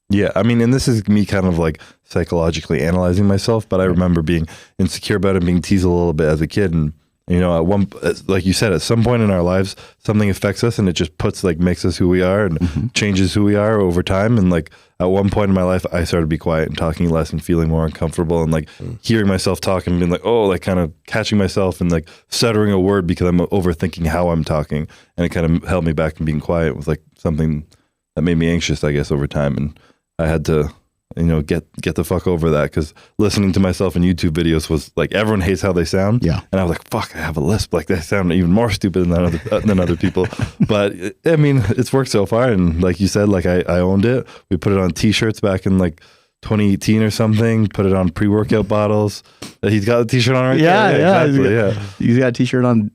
Yeah, I mean, and this is me kind of like psychologically analyzing myself, but I remember being insecure about it, being teased a little bit as a kid. And, you know, at one, like you said, at some point in our lives, something affects us, and it just makes us who we are, and changes who we are over time. And like at one point in my life, I started to be quiet and talking less and feeling more uncomfortable, and like hearing myself talk and being like, oh, like kind of catching myself and like stuttering a word because I'm overthinking how I'm talking. And it kind of held me back from being quiet. It was like something that made me anxious, I guess, over time. And I had to, you know, get the fuck over that, because listening to myself in YouTube videos was like, everyone hates how they sound. Yeah. And I was like, fuck, I have a lisp. Like, they sound even more stupid than other people. But I mean, it's worked so far. And like you said, like I owned it. We put it on t-shirts back in like 2018 or something, put it on pre-workout bottles. He's got a t-shirt on right there. Yeah, exactly. He's got a t-shirt on.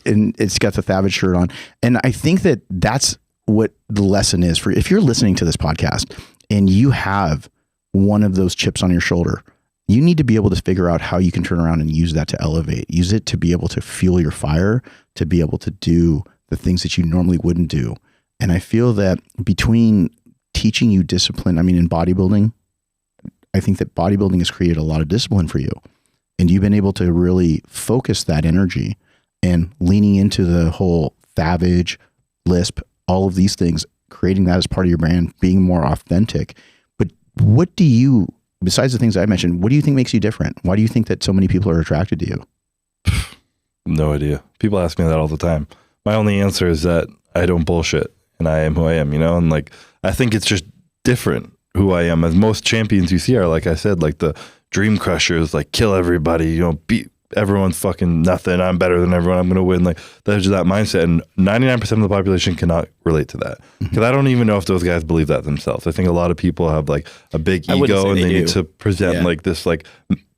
And it's got the Thavage shirt on. And I think that that's what the lesson is for, if you're listening to this podcast and you have one of those chips on your shoulder, you need to be able to figure out how you can turn around and use that to elevate, use it to be able to fuel your fire, to be able to do the things that you normally wouldn't do. And I feel that between teaching you discipline, I mean, in bodybuilding, I think that bodybuilding has created a lot of discipline for you, and you've been able to really focus that energy and leaning into the whole Thavage, lisp, all of these things, creating that as part of your brand, being more authentic. But what do you, besides the things I mentioned, what do you think makes you different? Why do you think that so many people are attracted to you? No idea. People ask me that all the time. my only answer is that I don't bullshit and I am who I am, you know? And like, I think it's just different who I am. As most champions you see are, like I said, like the dream crushers, like kill everybody, you know, beat everyone's fucking nothing. I'm better than everyone. I'm going to win. Like there's that mindset. And 99% of the population cannot relate to that. Because I don't even know if those guys believe that themselves. I think a lot of people have like a big ego and they need to present like this like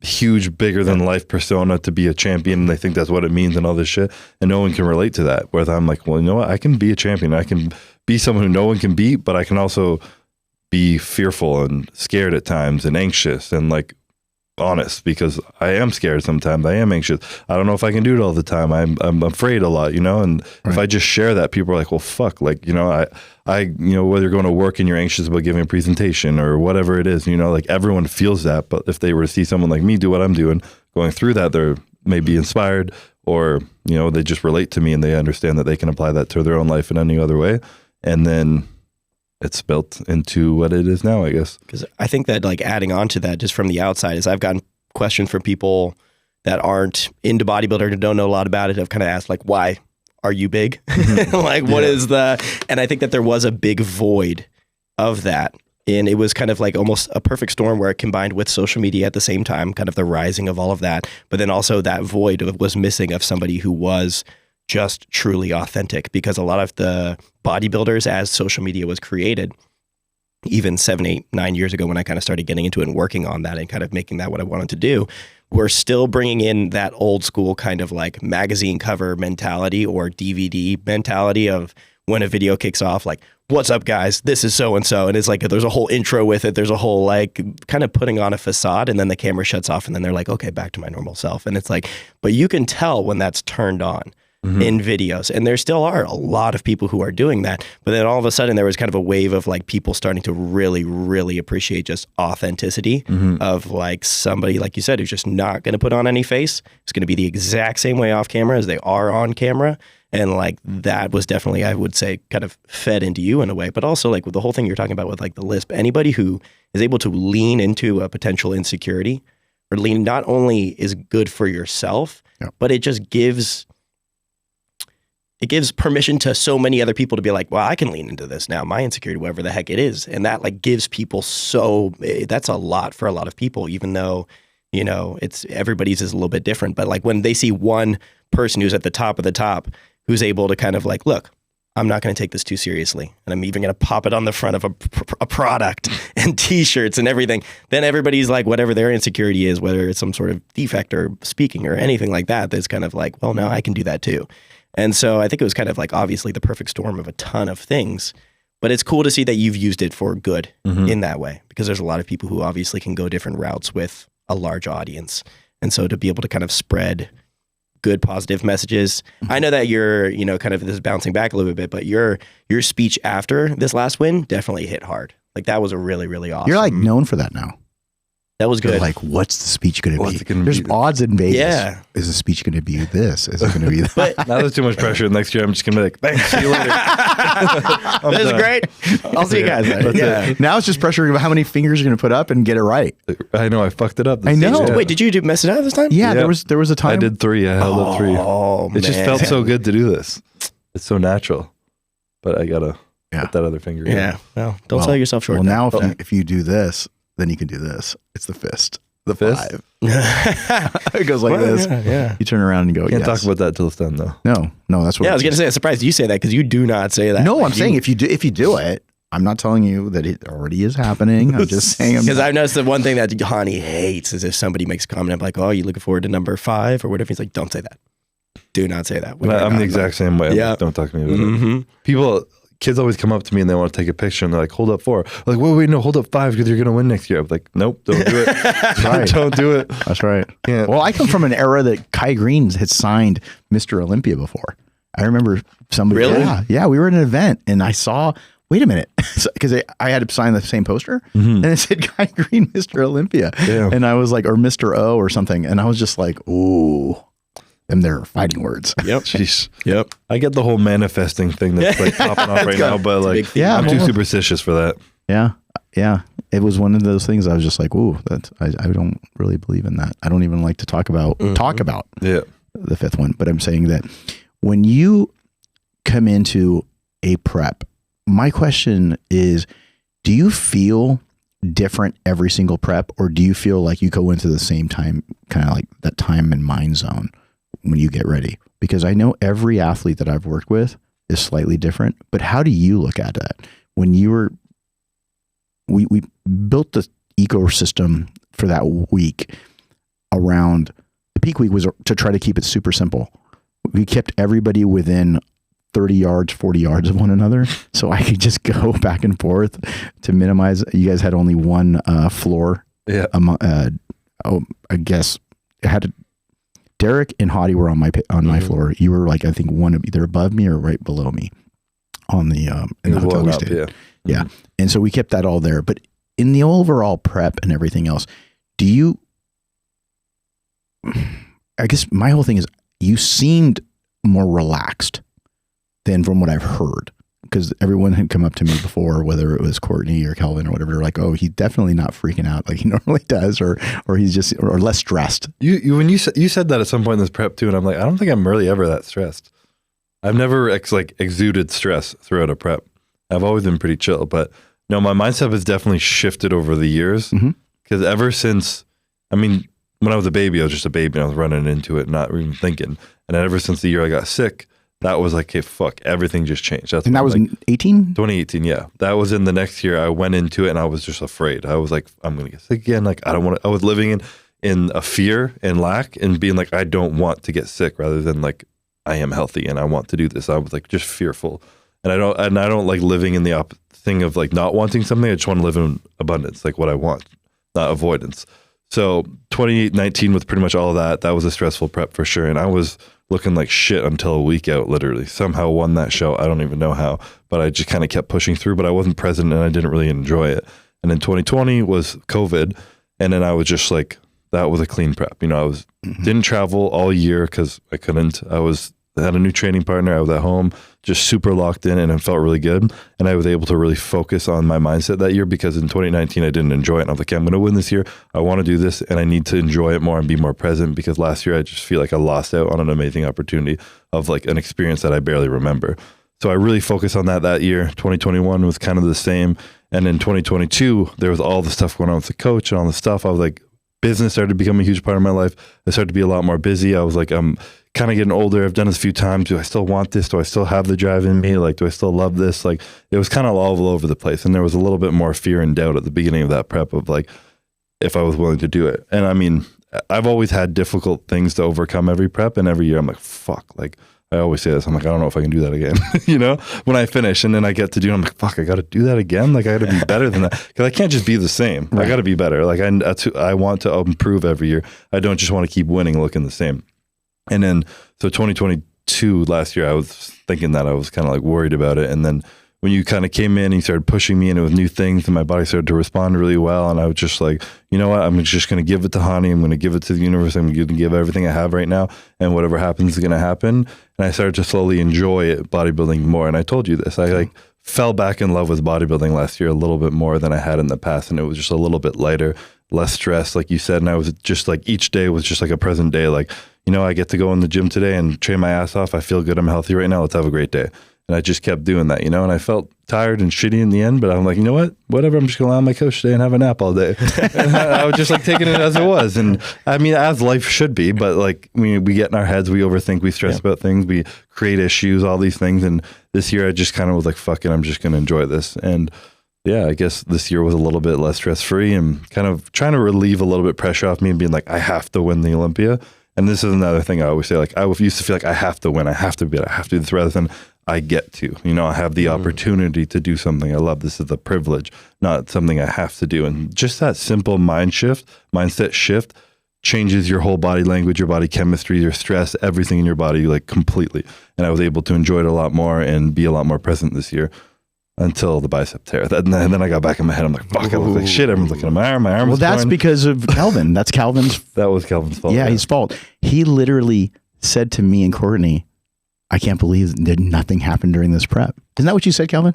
huge, bigger than life persona to be a champion. And they think that's what it means and all this shit. And no one can relate to that. Whereas I'm like, well, you know what? I can be a champion. I can be someone who no one can beat, but I can also be fearful and scared at times and anxious and like honest, because I am scared sometimes. I am anxious. I don't know if I can do it all the time. I'm afraid a lot, you know? And if I just share that, people are like, well, fuck, like, you know, I you know, whether you're going to work and you're anxious about giving a presentation or whatever it is, you know, like everyone feels that. But if they were to see someone like me do what I'm doing, going through that, they're maybe inspired, or, you know, they just relate to me and they understand that they can apply that to their own life in any other way. And then it's built into what it is now, I guess. Because I think that like adding on to that just from the outside is I've gotten questions from people that aren't into bodybuilding and don't know a lot about it. I've kind of asked like, why are you big? Like what is and I think that there was a big void of that. And it was kind of like almost a perfect storm where it combined with social media at the same time, kind of the rising of all of that. But then also that void was missing of somebody who was just truly authentic, because a lot of the bodybuilders, as social media was created, even 7, 8, 9 years ago when I kind of started getting into it and working on that and kind of making that what I wanted to do, we're still bringing in that old school kind of like magazine cover mentality or DVD mentality of when a video kicks off, like, what's up guys, this is so-and-so. And it's like, there's a whole intro with it. There's a whole like kind of putting on a facade, and then the camera shuts off and then they're like, okay, back to my normal self. And it's like, but you can tell when that's turned on in videos. And there still are a lot of people who are doing that. But then all of a sudden there was kind of a wave of like people starting to really, really appreciate just authenticity of like somebody, like you said, who's just not going to put on any face. It's going to be the exact same way off camera as they are on camera. And like that was definitely, I would say, kind of fed into you in a way. But also like with the whole thing you're talking about with like the lisp, anybody who is able to lean into a potential insecurity or lean not only is good for yourself, but it just gives permission to so many other people to be like, well, I can lean into this now, my insecurity, whatever the heck it is. And that like gives people that's a lot for a lot of people, even though, you know, everybody's is a little bit different. But like when they see one person who's at the top of the top, who's able to kind of like, look, I'm not going to take this too seriously. And I'm even going to pop it on the front of a product and t-shirts and everything. Then everybody's like, whatever their insecurity is, whether it's some sort of defect or speaking or anything like that, that's kind of like, well, now I can do that too. And so I think it was kind of like obviously the perfect storm of a ton of things, but it's cool to see that you've used it for good in that way, because there's a lot of people who obviously can go different routes with a large audience. And so to be able to kind of spread good positive messages. I know that you're, you know, kind of this is bouncing back a little bit, but your speech after this last win definitely hit hard. Like that was a really, really awesome. You're like known for that now. That was good. You're like, what's the speech going to be? There's odds in Vegas. Yeah. Is the speech going to be this? Is it going to be that? But now there's too much pressure. Next year, I'm just going to be like, thanks, see you later. This is great. I'll see you guys later. Yeah. Now it's just pressuring about how many fingers you're going to put up and get it right. I know. I fucked it up. I know. Wait, did you mess it up this time? Yeah, there was a time. I did 3. I held up 3. Oh, man. It just felt so good to do this. It's so natural. But I got to put that other finger in. Yeah. Well, don't sell yourself short. Well, now if you do this, then you can do this. It's the fist. The fist? 5. It goes like this. Yeah. You turn around and go, Can't talk about that till it's done, though. No, that's what. Yeah, I was going to say, I'm surprised you say that, because you do not say that. No, I'm saying if you do it, I'm not telling you that it already is happening. I'm just saying. Because I've noticed the one thing that Hany hates is if somebody makes a comment like, oh, you looking forward to number 5 or whatever. He's like, don't say that. Do not say that. I'm the exact same way. Yeah. Like, don't talk to me about it. Kids always come up to me and they want to take a picture and they're like, hold up 4. I'm like, wait, no, hold up 5 because you're going to win next year. I'm like, nope, don't do it. Right. Don't do it. That's right. Yeah. Well, I come from an era that Kai Greens had signed Mr. Olympia before. I remember somebody. Really? Yeah. We were in an event and I saw, wait a minute, because I had to sign the same poster and it said Kai Green, Mr. Olympia. Yeah. And I was like, or Mr. O or something. And I was just like, ooh. And they're fighting words. Yep. Jeez. Yep. I get the whole manifesting thing that's like popping off right now, but like, I'm too superstitious for that. Yeah. Yeah. It was one of those things I was just like, ooh, I don't really believe in that. I don't even like to talk about the 5th one. But I'm saying that when you come into a prep, my question is, do you feel different every single prep, or do you feel like you go into the same time, kind of like that time and mind zone when you get ready? Because I know every athlete that I've worked with is slightly different, but how do you look at that? When we built the ecosystem for that week around the peak week was to try to keep it super simple. We kept everybody within 30 yards, 40 yards of one another. So I could just go back and forth to minimize. You guys had only one floor. Yeah. I guess it had Derek and Hany were on my floor. You were like, I think one either above me or right below me on the, in the hotel we stayed. Yeah. Yeah. And so we kept that all there. But in the overall prep and everything else, I guess my whole thing is you seemed more relaxed than from what I've heard, because everyone had come up to me before, whether it was Courtney or Kelvin or whatever, they're like, oh, he's definitely not freaking out like he normally does, or he's just, or less stressed. When you said that at some point in this prep too, and I'm like, I don't think I'm really ever that stressed. I've never exuded stress throughout a prep. I've always been pretty chill, but no, my mindset has definitely shifted over the years, because ever since, I mean, when I was a baby, I was just a baby and I was running into it, not even thinking. And ever since the year I got sick, that was like, hey, fuck, everything just changed. And that was 18? 2018, yeah. That was in the next year. I went into it and I was just afraid. I was like, I'm going to get sick again. Like, I don't want to, I was living in a fear and lack and being like, I don't want to get sick, rather than like, I am healthy and I want to do this. I was like, just fearful. And I don't like living in the thing of like not wanting something. I just want to live in abundance, like what I want, not avoidance. So 2019 was pretty much all of that. That was a stressful prep for sure. And I was looking like shit until a week out, literally. Somehow won that show. I don't even know how, but I just kind of kept pushing through, but I wasn't present and I didn't really enjoy it. And then 2020 was COVID. And then I was just like, that was a clean prep. You know, I didn't travel all year because I couldn't. I had a new training partner. I was at home, just super locked in, and it felt really good. And I was able to really focus on my mindset that year, because in 2019, I didn't enjoy it. And I was like, okay, I'm going to win this year. I want to do this, and I need to enjoy it more and be more present, because last year I just feel like I lost out on an amazing opportunity of like an experience that I barely remember. So I really focused on that year. 2021 was kind of the same. And in 2022, there was all the stuff going on with the coach and all the stuff. I was like, business started to become a huge part of my life. I started to be a lot more busy. I was like, I'm kind of getting older. I've done this a few times. Do I still want this? Do I still have the drive in me? Like, do I still love this? Like, it was kind of all over the place. And there was a little bit more fear and doubt at the beginning of that prep of like, if I was willing to do it. And I mean, I've always had difficult things to overcome every prep, and every year I'm like, fuck, like, I always say this. I'm like, I don't know if I can do that again, you know, when I finish and then I get to do it, I'm like, fuck, I got to do that again. Like, I got to be better than that, because I can't just be the same. Right. I got to be better. Like, I want to improve every year. I don't just want to keep winning, looking the same. And then, so 2022, last year, I was thinking that, I was kind of like worried about it. And then when you kind of came in and you started pushing me into with new things, and my body started to respond really well. And I was just like, you know what, I'm just going to give it to Hany. I'm going to give it to the universe. I'm going to give everything I have right now, and whatever happens is going to happen. And I started to slowly enjoy it, bodybuilding more. And I told you this, I like fell back in love with bodybuilding last year a little bit more than I had in the past. And it was just a little bit lighter, less stress, like you said. And I was just like, each day was just like a present day. Like, you know, I get to go in the gym today and train my ass off. I feel good. I'm healthy right now. Let's have a great day. And I just kept doing that, you know, and I felt tired and shitty in the end, but I'm like, you know what, whatever, I'm just going to lie on my couch today and have a nap all day. And I was just like taking it as it was. And I mean, as life should be, but like, we get in our heads, we overthink, we stress about things, we create issues, all these things. And this year I just kind of was like, fuck it, I'm just going to enjoy this. And yeah, I guess this year was a little bit less stress-free and kind of trying to relieve a little bit pressure off me and being like, I have to win the Olympia. And this is another thing I always say, like, I used to feel like I have to win, I have to beat, I have to do this, rather than I get to, you know, I have the opportunity to do something I love. This is a privilege, not something I have to do. And just that simple mindset shift changes your whole body language, your body chemistry, your stress, everything in your body, like completely. And I was able to enjoy it a lot more and be a lot more present this year, until the bicep tear. And then I got back in my head. I'm like, fuck, I was like, shit, everyone's looking at my arm. My arm was that's torn. Because of Kelvin. That's Kelvin's. That was Kelvin's fault. Yeah, his fault. He literally said to me and Courtney, I can't believe nothing happened during this prep. Isn't that what you said, Kelvin?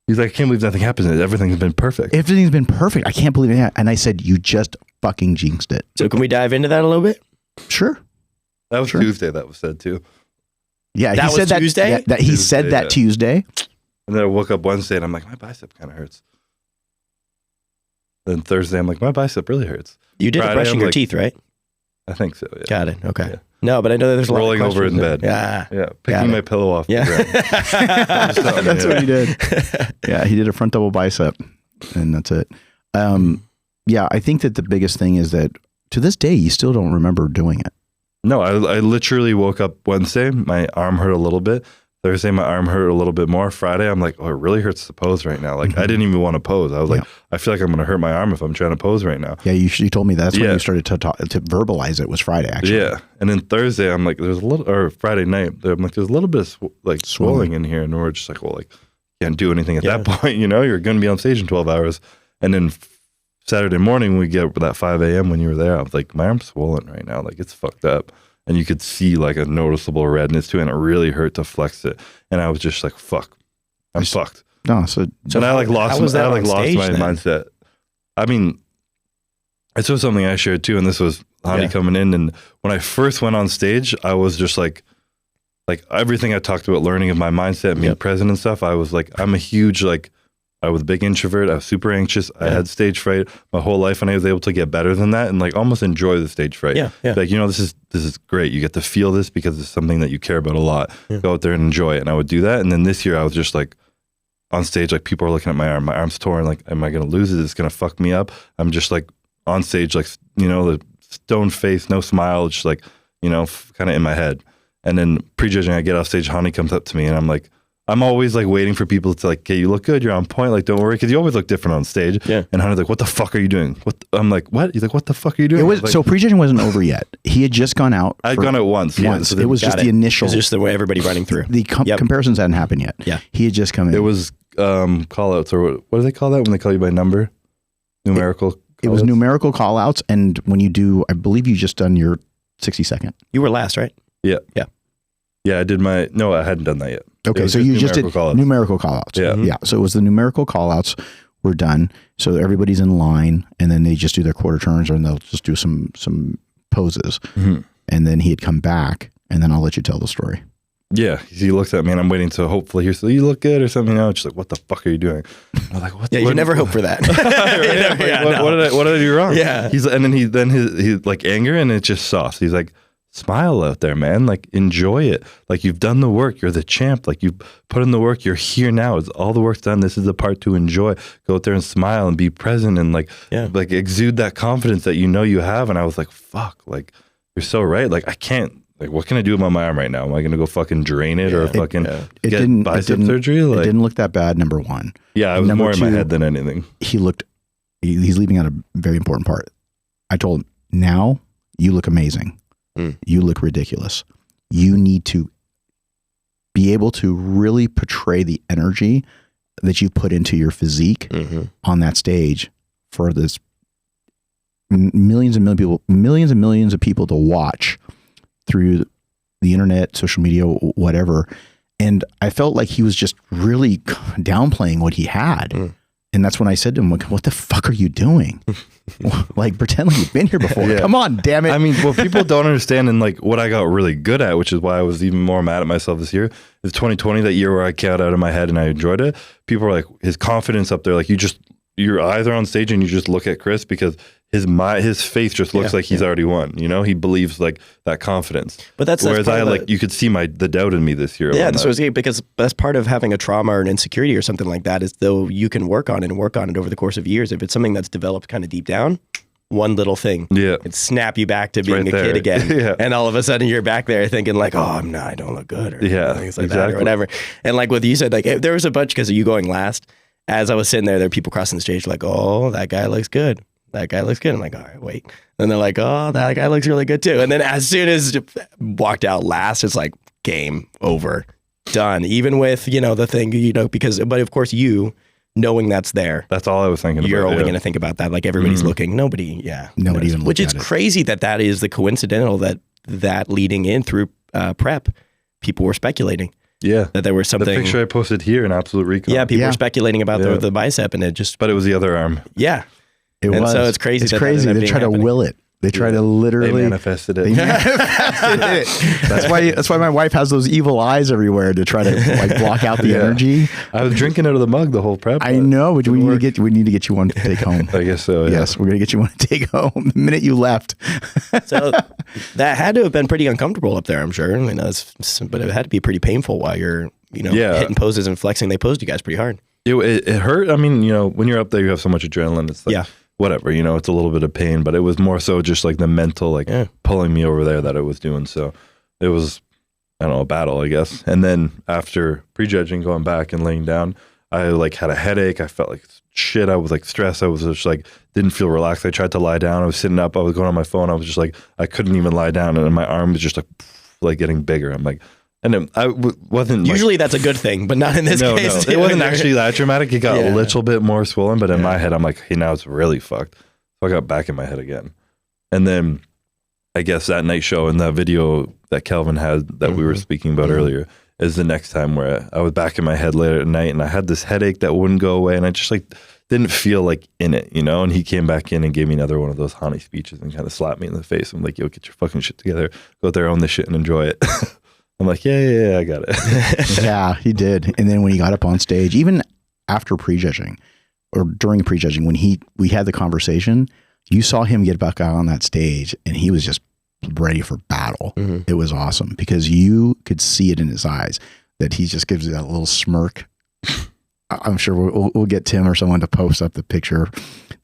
He's like, I can't believe nothing happened. Everything's been perfect. Everything's been perfect. I can't believe it. And I said, you just fucking jinxed it. So can we dive into that a little bit? Sure. That was Tuesday that was said too. Yeah, That he was said that Tuesday? Yeah, that he said that yeah. Tuesday. And then I woke up Wednesday and I'm like, my bicep kind of hurts. Then Thursday, I'm like, my bicep really hurts. You did Friday, brushing I'm your like- teeth, right? I think so. Yeah. Got it. Okay. Yeah. No, but I know that there's a lot Rolling of over in questions bed. there. Yeah. Picking it. my pillow off. Yeah. The ground. Yeah. That's what he did. Yeah, he did a front double bicep, and that's it. Yeah, I think that the biggest thing is that to this day, you still don't remember doing it. No, I literally woke up Wednesday. My arm hurt a little bit. Thursday, my arm hurt a little bit more. Friday, I'm like, oh, it really hurts to pose right now. Like, I didn't even want to pose. I was like, I feel like I'm going to hurt my arm if I'm trying to pose right now. Yeah, you told me that's when you started to verbalize it was Friday, actually. Yeah. And then Thursday, I'm like, there's a little, or Friday night, I'm like, there's a little bit of swelling in here. And we're just like, well, like, can't do anything at that point. You know, you're going to be on stage in 12 hours. And then Saturday morning, we get that 5 a.m. when you were there. I was like, my arm's swollen right now. Like, it's fucked up. And you could see like a noticeable redness to it, and it really hurt to flex it. And I was just like, fuck, I'm fucked. No, so and I like lost my then? mindset. I mean, this was something I shared too, and this was Hany coming in. And when I first went on stage, I was just like everything I talked about, learning of my mindset and being present and stuff. I was like, I'm a huge I was a big introvert. I was super anxious. I had stage fright my whole life, and I was able to get better than that and like almost enjoy the stage fright. Yeah. Like, you know, this is great. You get to feel this because it's something that you care about a lot. Go out there and enjoy it. And I would do that. And then this year I was just like on stage, like people are looking at my arm. My arm's torn. Like, am I going to lose it? It's going to fuck me up. I'm just like on stage, like, you know, the stone face, no smile, just like, you know, kind of in my head. And then prejudging, I get off stage, Hany comes up to me and I'm like, I'm always like waiting for people to like, okay, you look good, you're on point, like don't worry, because you always look different on stage. Yeah. And Hany's like, what the fuck are you doing? I'm like, what? He's like, what the fuck are you doing? It was like, so prejudging wasn't over yet. He had just gone out. I'd gone out once. Once. Yeah, It was just the initial. It was just the way everybody running through. The comparisons hadn't happened yet. Yeah. He had just come in. It was call outs, or what do they call that when they call you by number? Numerical. It was numerical call outs. And when you do, I believe you just done your 60-second. You were last, right? Yeah. Yeah. Yeah, I hadn't done that yet. Okay, so you just did numerical call-outs. Yeah. Yeah, so it was the numerical call-outs were done. So everybody's in line, and then they just do their quarter turns, and they'll just do some poses. Mm-hmm. And then he had come back, and then I'll let you tell the story. Yeah, he looks at me, and I'm waiting to hopefully hear, so you look good or something. You know, just like, what the fuck are you doing? I was like, what? Yeah, you never hope for that. What did I do wrong? Yeah. And then he like anger, and it's just sauce. He's like, smile out there, man. Like, enjoy it. Like, you've done the work. You're the champ. Like, you put in the work. You're here now. It's all the work's done. This is the part to enjoy. Go out there and smile and be present and like exude that confidence that you know you have. And I was like, fuck, like, you're so right. Like, I can't, like, what can I do about my arm right now? Am I going to go fucking drain it or fucking get bicep surgery? Like, it didn't look that bad, number one. Yeah, I was more in my head than anything. He's leaving out a very important part. I told him, now you look amazing. You look ridiculous. You need to be able to really portray the energy that you put into your physique on that stage for this millions and millions of people to watch through the internet, social media, whatever. And I felt like he was just really downplaying what he had. And that's when I said to him, what the fuck are you doing? Like, pretend like you've been here before. Yeah. Come on, damn it. I mean, what people don't understand, and like what I got really good at, which is why I was even more mad at myself this year, is 2020, that year where I got out of my head and I enjoyed it. People were like, his confidence up there, like your eyes are on stage and you just look at Chris because his face just looks like he's already won. You know, he believes like that confidence. But whereas I like, you could see the doubt in me this year. Yeah, so because that's part of having a trauma or an insecurity or something like that, is though you can work on it over the course of years. If it's something that's developed kind of deep down, one little thing, it'd snap you back to being a kid again. And all of a sudden you're back there thinking like, oh, I don't look good, or things like that or whatever. And like what you said, like there was a bunch, because of you going last, as I was sitting there were people crossing the stage like, oh, that guy looks good. That guy looks good. I'm like, all right, wait. And they're like, oh, that guy looks really good too. And then as soon as walked out last, it's like game over, done. Even with, the thing, but of course knowing that's there. That's all I was thinking You're about. only going to think about that. Like everybody's looking. Nobody even looked which is at it. crazy that is the coincidental that leading in through prep, people were speculating. Yeah. That there was something. The picture I posted here in Absolute Recon. Yeah, people were speculating about the bicep, and it just. But it was the other arm. Yeah. So it's crazy. It's crazy. They try to will it. They try to literally They manifested it. They manifested it. That's why my wife has those evil eyes everywhere to try to like block out the energy. I was drinking out of the mug the whole prep. I know, but we need to get you one to take home. I guess so. Yeah. Yes, we're gonna get you one to take home the minute you left. So that had to have been pretty uncomfortable up there, I'm sure. I mean, but it had to be pretty painful while you're, hitting poses and flexing. They posed you guys pretty hard. It hurt. I mean, when you're up there, you have so much adrenaline. It's like, whatever, it's a little bit of pain, but it was more so just like the mental, pulling me over there that it was doing. So it was, I don't know, a battle, I guess. And then after prejudging, going back and laying down, I like had a headache. I felt like shit. I was like stressed. I was just like, didn't feel relaxed. I tried to lie down. I was sitting up. I was going on my phone. I was just like, I couldn't even lie down. And my arm was just like getting bigger. I'm like, and then wasn't usually that's a good thing, but not in this case. No, it wasn't actually that dramatic. It got a little bit more swollen, but in my head, I'm like, hey, now it's really fucked. So I got back in my head again. And then I guess that night show and that video that Kelvin had that we were speaking about earlier is the next time where I was back in my head later at night and I had this headache that wouldn't go away and I just like didn't feel like in it, and he came back in and gave me another one of those Hany speeches and kind of slapped me in the face. I'm like, yo, get your fucking shit together. Go out there, own this shit and enjoy it. I'm like, yeah, I got it. Yeah, he did. And then when he got up on stage, even after prejudging or during prejudging, when we had the conversation, you saw him get back out on that stage and he was just ready for battle. It was awesome because you could see it in his eyes that he just gives you that little smirk. I'm sure we'll get Tim or someone to post up the picture.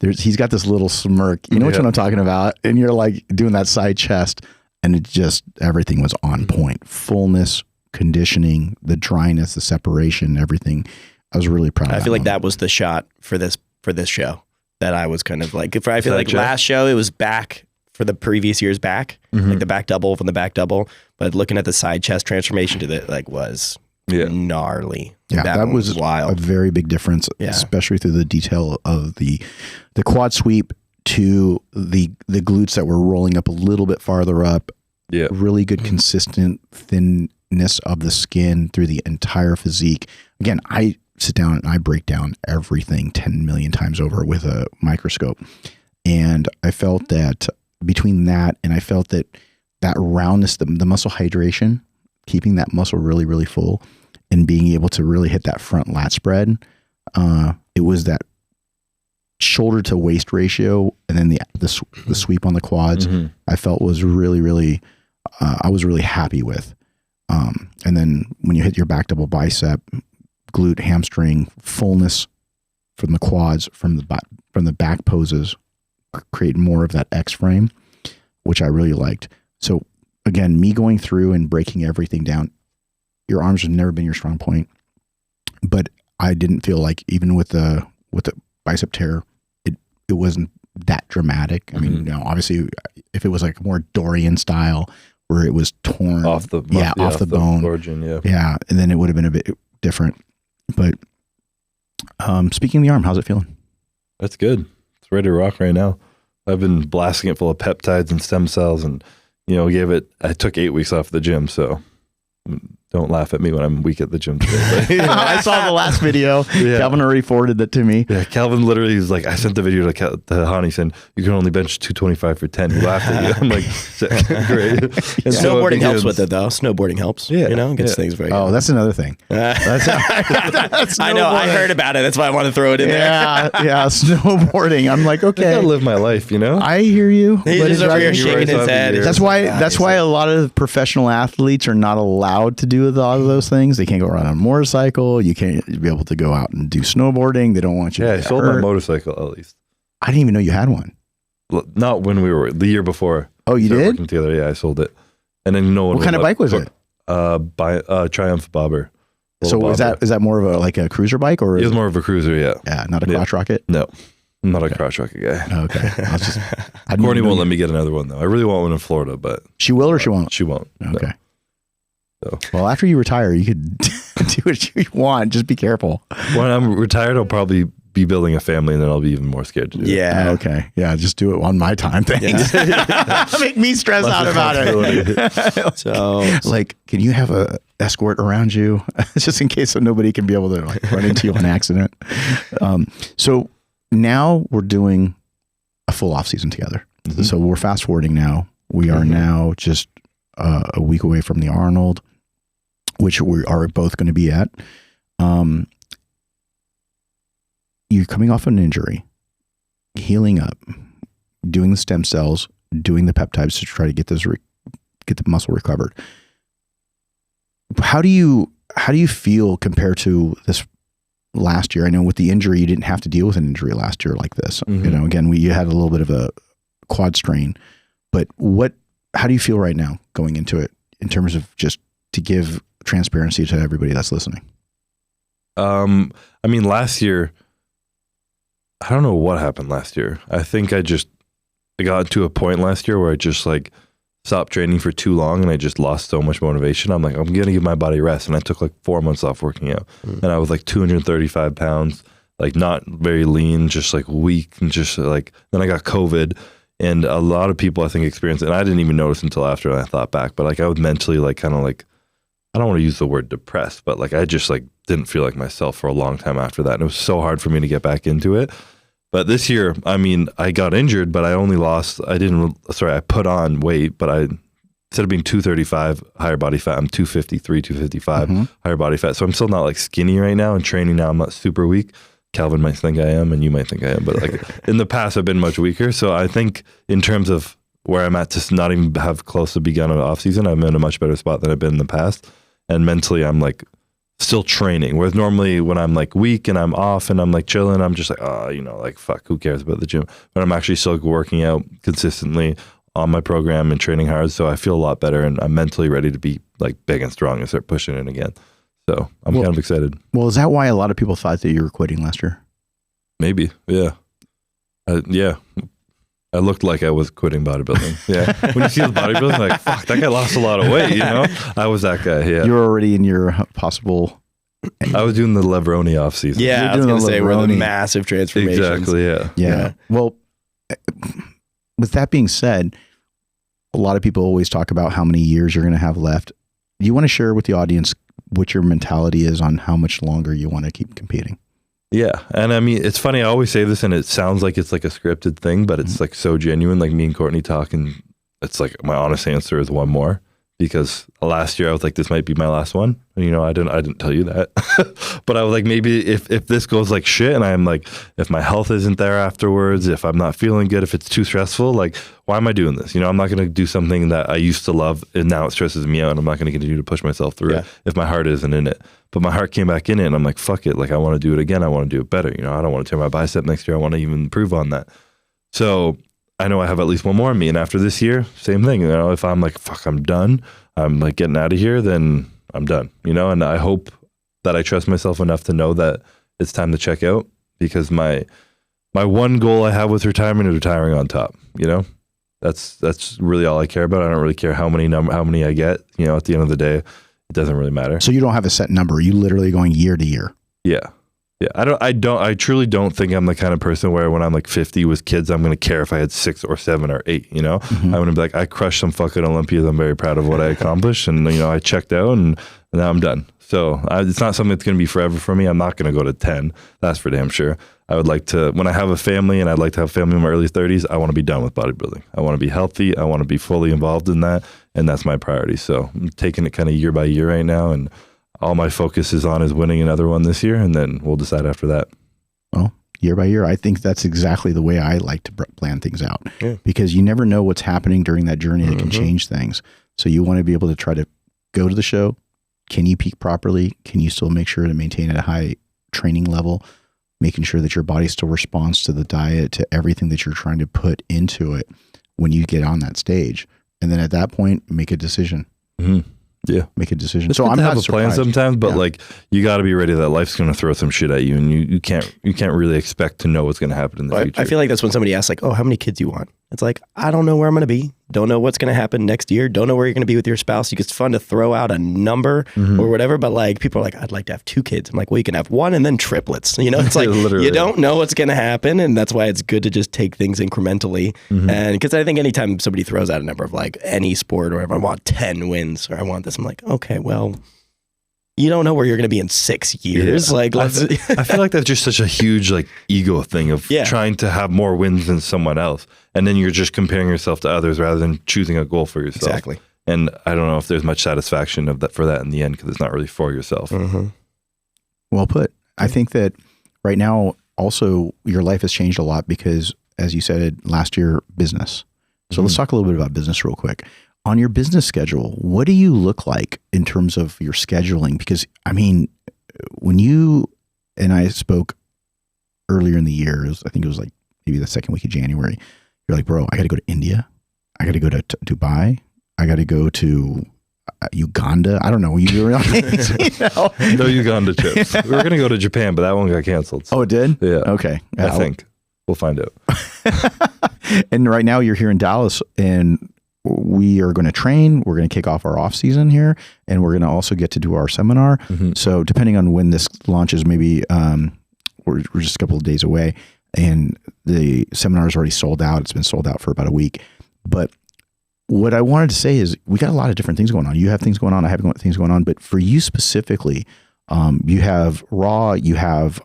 He's got this little smirk. You know which one I'm talking about? And you're like doing that side chest. And it just, everything was on point. Fullness, conditioning, the dryness, the separation, everything. I was really proud of that. I feel like that was the shot for this show that I was kind of like, I feel like last show, it was back for the previous year's back, like the back double from the back double. But looking at the side chest transformation to the, was gnarly. Yeah, that was wild. A very big difference, especially through the detail of the quad sweep to the glutes that were rolling up a little bit farther up. Yeah. Really good, consistent thinness of the skin through the entire physique. Again, I sit down and I break down everything 10 million times over with a microscope. And I felt that between that and I felt that roundness, the muscle hydration, keeping that muscle really, really full and being able to really hit that front lat spread, it was that shoulder to waist ratio and then the sweep on the quads I felt was really, really I was really happy with. And then when you hit your back double bicep, glute, hamstring, fullness from the quads, from the back poses, create more of that X frame, which I really liked. So again, me going through and breaking everything down, your arms have never been your strong point, but I didn't feel like even with the bicep tear, it wasn't that dramatic. I mean, obviously if it was like more Dorian style where it was torn off the bone, origin, and then it would have been a bit different. But speaking of the arm, how's it feeling? That's good. It's ready to rock right now. I've been blasting it full of peptides and stem cells, and I took 8 weeks off the gym, so don't laugh at me when I'm weak at the gym today. But, I saw the last video. Calvin already forwarded that to me. Yeah, Calvin literally was like, I sent the video to Hany saying, you can only bench 225 for 10. He laughed at you. I'm like, great. And snowboarding helps with it, though. Snowboarding helps. Yeah. Gets things very good. That's another thing. That's I know. I heard about it. That's why I want to throw it in there. Yeah, snowboarding. I'm like, okay. I gotta live my life, I hear you. He's just over here shaking his head. That's why a lot of professional athletes are not allowed to do a lot of those things. They can't go around on a motorcycle. You can't be able to go out and do snowboarding. They don't want you to get I sold hurt. my motorcycle at least. I didn't even know you had one. Not when we were, the year before. Oh, you did? Working together. Yeah, I sold it. And then no one. What kind of bike was it? Triumph Bobber. So is that more of a cruiser bike or? It was more of a cruiser, yeah. Yeah, not a crotch rocket? No. I'm not a crotch rocket guy. Okay. Courtney won't let me get another one though. I really want one in Florida, but she will or she won't? She won't. Okay. No. So. Well, after you retire, you could do what you want. Just be careful. When I'm retired, I'll probably be building a family, and then I'll be even more scared to do it. Yeah. Okay. Yeah. Just do it on my time. Thanks. Make me stress out about it. So, can you have a escort around you, just in case so nobody can be able to run into you on accident? So now we're doing a full off season together. So we're fast forwarding now. We are now just a week away from the Arnold, which we are both going to be at. You're coming off an injury, healing up, doing the stem cells, doing the peptides to try to get this get the muscle recovered. How do you feel compared to this last year? I know with the injury, you didn't have to deal with an injury last year like this. You know, again, you had a little bit of a quad strain, but how do you feel right now going into it in terms of just to give transparency to everybody that's listening? I mean, last year, I don't know what happened last year. I think I got to a point last year where I just like stopped training for too long and I just lost so much motivation. I'm like, I'm going to give my body rest. And I took like 4 months off working out. And I was like 235 pounds, like not very lean, just like weak. And just like, then I got COVID. And a lot of people I think experienced it. And I didn't even notice until after I thought back. But like I was mentally like kind of like, I don't want to use the word depressed, but like I just like didn't feel like myself for a long time after that. And it was so hard for me to get back into it. But this year, I mean, I got injured, but I only I put on weight, but instead of being 235 higher body fat, I'm 253, 255 higher body fat. So I'm still not like skinny right now, and training now I'm not super weak. Calvin might think I am, and you might think I am, but like in the past I've been much weaker. So I think in terms of where I'm at to not even have close to begun an off season, I'm in a much better spot than I've been in the past. And mentally I'm like still training, whereas normally when I'm like weak and I'm off and I'm like chilling, I'm just like, like fuck, who cares about the gym? But I'm actually still working out consistently on my program and training hard. So I feel a lot better and I'm mentally ready to be like big and strong and start pushing it again. So I'm kind of excited. Well, is that why a lot of people thought that you were quitting last year? Maybe. Yeah. Yeah. I looked like I was quitting bodybuilding. Yeah. When you see the bodybuilding, like, fuck, that guy lost a lot of weight, you know? I was that guy, yeah. You're already in your possible... I was doing the Levroni off season. Yeah, I was going to say, we're the massive transformations. Exactly, yeah. Well, with that being said, a lot of people always talk about how many years you're going to have left. Do you want to share with the audience what your mentality is on how much longer you want to keep competing? Yeah. And I mean, it's funny. I always say this and it sounds like it's like a scripted thing, but it's like so genuine. Like me and Courtney talk, and it's like my honest answer is one more, because last year I was like, this might be my last one. And, you know, I didn't tell you that, but I was like, maybe if this goes like shit and I'm like, if my health isn't there afterwards, if I'm not feeling good, if it's too stressful, like, why am I doing this? You know, I'm not going to do something that I used to love and now it stresses me out, and I'm not going to continue to push myself through it if my heart isn't in it. But my heart came back in it and I'm like, fuck it. Like, I want to do it again. I want to do it better. You know, I don't want to tear my bicep next year. I want to even improve on that. So I know I have at least one more in me. And after this year, same thing. You know, if I'm like, fuck, I'm done, I'm like getting out of here, then I'm done, you know? And I hope that I trust myself enough to know that it's time to check out, because my one goal I have with retirement is retiring on top, you know? That's really all I care about. I don't really care how many I get, you know, at the end of the day, it doesn't really matter. So you don't have a set number. You literally going year to year. Yeah. Yeah. I truly don't think I'm the kind of person where when I'm like 50 with kids, I'm going to care if I had 6 or 7 or 8, you know? I'm going to be like, I crushed some fucking Olympias. I'm very proud of what I accomplished. And, you know, I checked out and now I'm done. So it's not something that's going to be forever for me. I'm not going to go to 10. That's for damn sure. I would like to, when I have a family, and I'd like to have a family in my early 30s, I want to be done with bodybuilding. I want to be healthy. I want to be fully involved in that. And that's my priority. So I'm taking it kind of year by year right now. And all my focus is winning another one this year. And then we'll decide after that. Well, year by year, I think that's exactly the way I like to plan things out, because you never know what's happening during that journey that can change things. So you want to be able to try to go to the show. Can you peak properly? Can you still make sure to maintain at a high training level, making sure that your body still responds to the diet, to everything that you're trying to put into it when you get on that stage? And then at that point, make a decision. Yeah. Make a decision. It's so good I'm to not have a plan sometimes, but like, you got to be ready that life's going to throw some shit at you, and you can't really expect to know what's going to happen in the future. I feel like that's when somebody asks like, oh, how many kids you want? It's like, I don't know where I'm going to be. Don't know what's going to happen next year. Don't know where you're going to be with your spouse. It's fun to throw out a number or whatever, but like, people are like, I'd like to have 2 kids. I'm like, well, you can have 1 and then triplets. You know, it's like, you don't know what's going to happen. And that's why it's good to just take things incrementally. And because I think anytime somebody throws out a number of like any sport or whatever, I want 10 wins or I want this, I'm like, okay, well, you don't know where you're going to be in 6 years. Yeah. Like, I feel like that's just such a huge like ego thing of trying to have more wins than someone else. And then you're just comparing yourself to others rather than choosing a goal for yourself. Exactly. And I don't know if there's much satisfaction of that for that in the end, because it's not really for yourself. Well put. I think that right now also your life has changed a lot because, as you said, last year, business. So let's talk a little bit about business real quick. On your business schedule, what do you look like in terms of your scheduling? Because, I mean, when you and I spoke earlier in the year, I think it was like maybe the second week of January, you're like, bro, I got to go to India. I got to go to Dubai. I got to go to Uganda. I don't know. You were No Uganda trips. We were going to go to Japan, but that one got canceled. So. Oh, it did? Yeah. Okay. I think. We'll find out. And right now you're here in Dallas, and we are going to train. We're going to kick off our off season here, and we're going to also get to do our seminar. So depending on when this launches, maybe we're just a couple of days away, and the seminar is already sold out. It's been sold out for about a week. But what I wanted to say is we got a lot of different things going on. You have things going on. I have things going on. But for you specifically, you have Raw. You have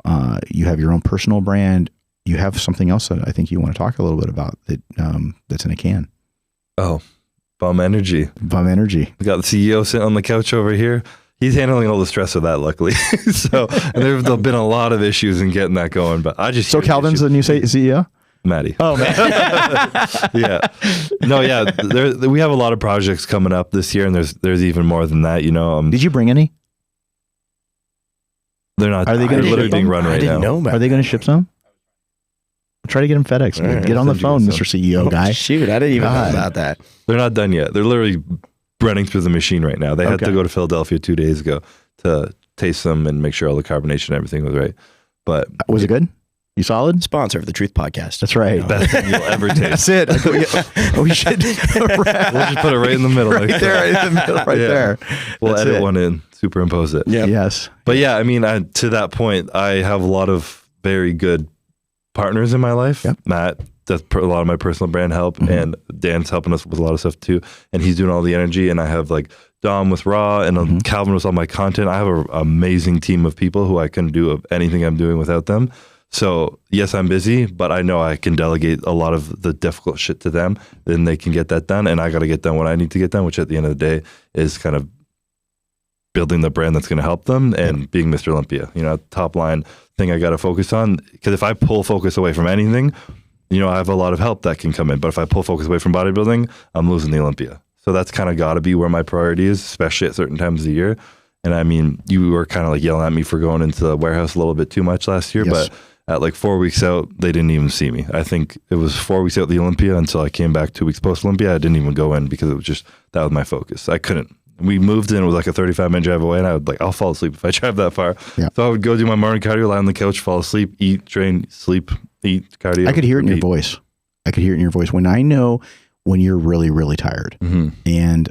your own personal brand. You have something else that I think you want to talk a little bit about that that's in a can. Oh, Bum Energy. Bum Energy. We got the CEO sitting on the couch over here. He's handling all the stress of that, luckily. So, and there have been a lot of issues in getting that going. But I just Calvin's the new CEO. Maddie. Oh man. Yeah. No. Yeah. We have a lot of projects coming up this year, and there's even more than that. You know. Did you bring any? They're not. Are they going to literally being run right now? Are they going to ship some? Try to get them FedEx. Man. Get on the phone, Mr. CEO guy. Shoot, I didn't even know about that. They're not done yet. They're literally running through the machine right now. They had to go to Philadelphia 2 days ago to taste them and make sure all the carbonation and everything was right. But was it good? You solid? Sponsor of the Truth Podcast. That's right. Best thing you'll ever taste. That's it. We should. We'll just put it right in the middle. Right there, right in the middle, right there. We'll edit one in, superimpose it. Yeah. Yes. But yeah, I mean, to that point, I have a lot of very good partners in my life. Yep. Matt does a lot of my personal brand help, and Dan's helping us with a lot of stuff too, and he's doing all the energy, and I have like Dom with Raw and Calvin with all my content. I have an amazing team of people who I couldn't do anything I'm doing without them. So yes, I'm busy, but I know I can delegate a lot of the difficult shit to them, then they can get that done, and I got to get done what I need to get done, which at the end of the day is kind of building the brand that's going to help them and being Mr. Olympia. You know, top line thing I got to focus on, because if I pull focus away from anything, you know, I have a lot of help that can come in. But if I pull focus away from bodybuilding, I'm losing the Olympia. So that's kind of got to be where my priority is, especially at certain times of the year. And I mean, you were kind of like yelling at me for going into the warehouse a little bit too much last year, but at like 4 weeks out, they didn't even see me. I think it was 4 weeks out the Olympia until I came back 2 weeks post Olympia. I didn't even go in because it was just, that was my focus. I couldn't. We moved in, it was like a 35-minute drive away, and I would I'll fall asleep if I drive that far. Yeah. So I would go do my morning cardio, lie on the couch, fall asleep, eat, train, sleep, eat, cardio. I could hear it in your voice. I could hear it in your voice when I know when you're really, really tired. And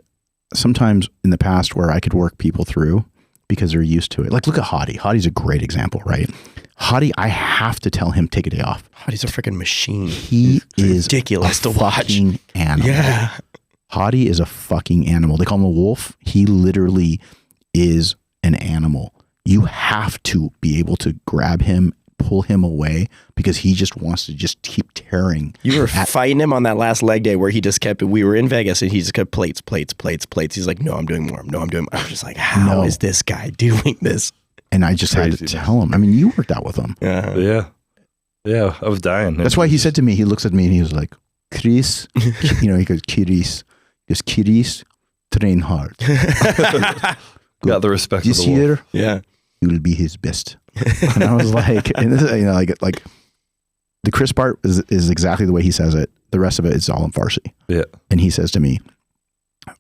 sometimes in the past where I could work people through because they're used to it. Like look at Hany. Hany's a great example, right? Hany, I have to tell him take a day off. Hany's a freaking machine. He is ridiculous to watch. Animal. Yeah. Hany is a fucking animal. They call him a wolf. He literally is an animal. You have to be able to grab him, pull him away, because he just wants to just keep tearing. You were fighting him on that last leg day where he just kept, we were in Vegas and he just kept plates. He's like, no, I'm doing more. No, I'm doing more. I was just like, how is this guy doing this? And I just had to tell him. I mean, you worked out with him. Yeah. Yeah, I was dying. That's why he said to me, he looks at me and he was like, Chris, you know, he goes, Chris, train hard. Got the respect this of the wolf. year, yeah, you will be his best. And I was like, and this, you know, like the Chris part is exactly the way he says it. The rest of it is all in Farsi. Yeah. And he says to me,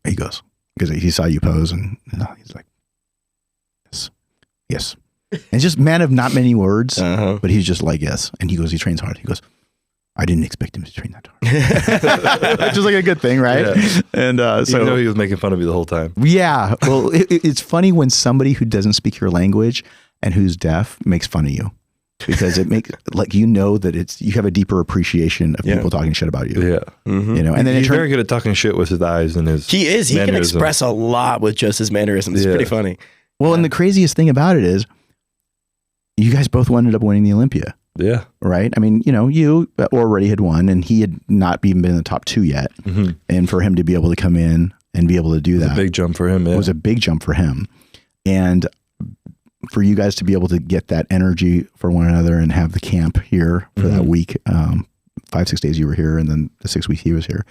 he goes, because he saw you pose, and he's like, yes. And it's just man of not many words, but he's just like, yes. And he goes, he trains hard. He goes, I didn't expect him to train that hard. Which is like a good thing, right? Yeah. And so you know he was making fun of you the whole time. Yeah. Well, it's funny when somebody who doesn't speak your language and who's deaf makes fun of you, because it makes like, you know, that you have a deeper appreciation of people talking shit about you. Yeah. You know, and then he's very good at talking shit with his eyes and his He is. He can express a lot with just his mannerisms. It's pretty funny. Well, and the craziest thing about it is you guys both ended up winning the Olympia. Yeah. Right. I mean, you already had won and he had not even been in the top 2 yet. And for him to be able to come in and be able to do that. A big jump for him. Yeah. It was a big jump for him. And for you guys to be able to get that energy for one another and have the camp here for that week, 5-6 days you were here and then the 6 weeks he was here.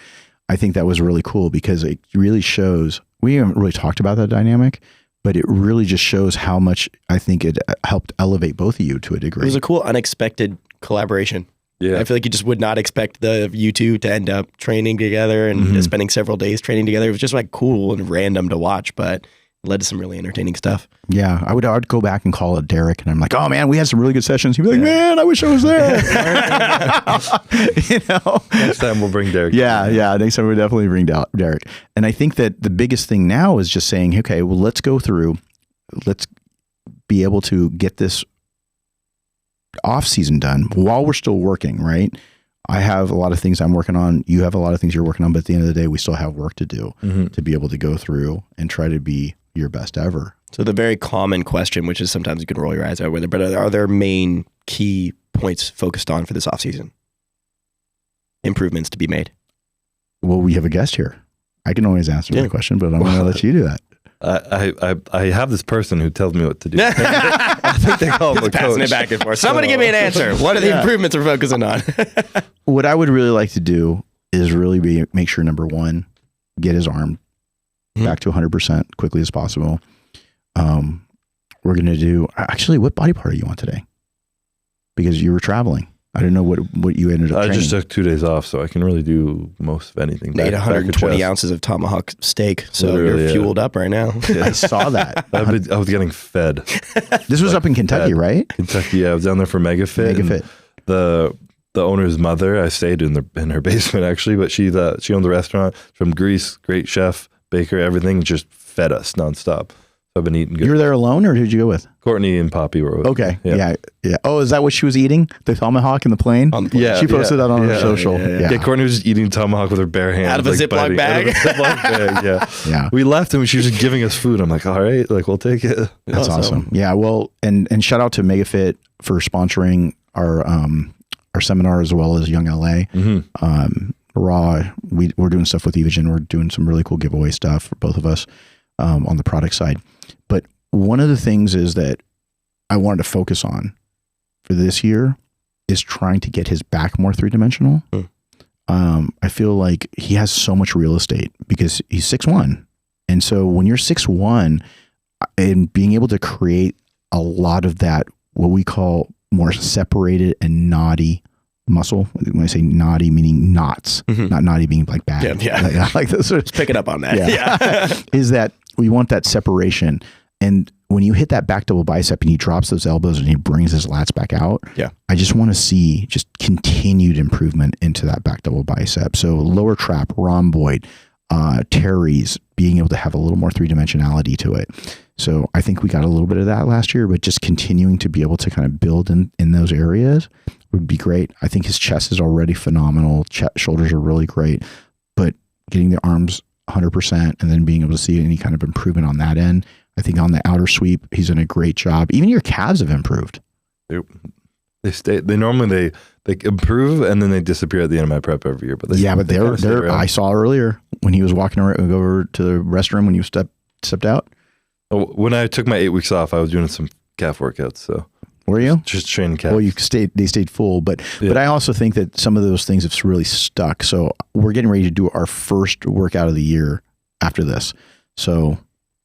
I think that was really cool because it really shows, we haven't really talked about that dynamic, but it really just shows how much I think it helped elevate both of you to a degree. It was a cool, unexpected collaboration. Yeah. I feel like you just would not expect you two to end up training together and spending several days training together. It was just like cool and random to watch, but it led to some really entertaining stuff. Yeah. I'd go back and call it Derek and I'm like, oh man, we had some really good sessions. He'd be like, man, I wish I was there. Next time we'll bring Derek. Yeah. Next time we'll definitely bring Derek. And I think that the biggest thing now is just saying, okay, well, let's be able to get this off season done while we're still working, right? I have a lot of things I'm working on. You have a lot of things you're working on, but at the end of the day, we still have work to do to be able to go through and try to be your best ever. So the very common question, which is sometimes you can roll your eyes out with it, but are there main key points focused on for this off season? Improvements to be made? Well, we have a guest here. I can always answer that question, but I'm going to let you do that. I have this person who tells me what to do. I think they call him a passing coach. it back and forth. Somebody give me an answer. What are the improvements we're focusing on? What I would really like to do is really make sure, number one, get his arm back to 100% quickly as possible. We're going to do, actually, what body part are you on today? Because you were traveling. I didn't know what you ended up training. I just took 2 days off, so I can really do most of anything. Ate 120 ounces of tomahawk steak, so you're fueled up right now. I saw that. I was getting fed. This was up in Kentucky, right? Kentucky, yeah. I was down there for MegaFit. The owner's mother, I stayed in her basement actually, but she owned the restaurant from Greece, great chef, baker, everything, just fed us nonstop. So I've been eating good. You were there alone, or who did you go with? Courtney and Poppy were with me. Yeah. Oh, is that what she was eating? The tomahawk in the plane? Yeah. She posted that on her social. Yeah, Courtney was just eating tomahawk with her bare hands. Out of a Ziploc bag? Out of a Ziploc bag, yeah. We left and she was just giving us food. I'm like, all right, we'll take it. That's awesome. Yeah, well, and shout out to MegaFit for sponsoring our seminar as well as Young LA. Raw, we're doing stuff with Evogen. We're doing some really cool giveaway stuff for both of us on the product side. But one of the things is that I wanted to focus on for this year is trying to get his back more three-dimensional. I feel like he has so much real estate because he's 6'1". And so when you're 6'1", and being able to create a lot of that, what we call more separated and knotty muscle. When I say knotty, meaning knots, not knotty being like bad. Yeah. Like this. Just pick it up on that. Yeah. Is that we want that separation. And when you hit that back double bicep and he drops those elbows and he brings his lats back out, I just want to see just continued improvement into that back double bicep. So lower trap, rhomboid, teres, being able to have a little more three-dimensionality to it. So I think we got a little bit of that last year, but just continuing to be able to kind of build in those areas would be great. I think his chest is already phenomenal. Shoulders are really great, but getting the arms 100% and then being able to see any kind of improvement on that end. I think on the outer sweep, he's done a great job. Even your calves have improved. They normally improve and then they disappear at the end of my prep every year. But they're I saw earlier when he was walking over to the restroom when you stepped out. When I took my 8 weeks off, I was doing some calf workouts. So were you just training calves? Well, they stayed full, but I also think that some of those things have really stuck. So we're getting ready to do our first workout of the year after this. So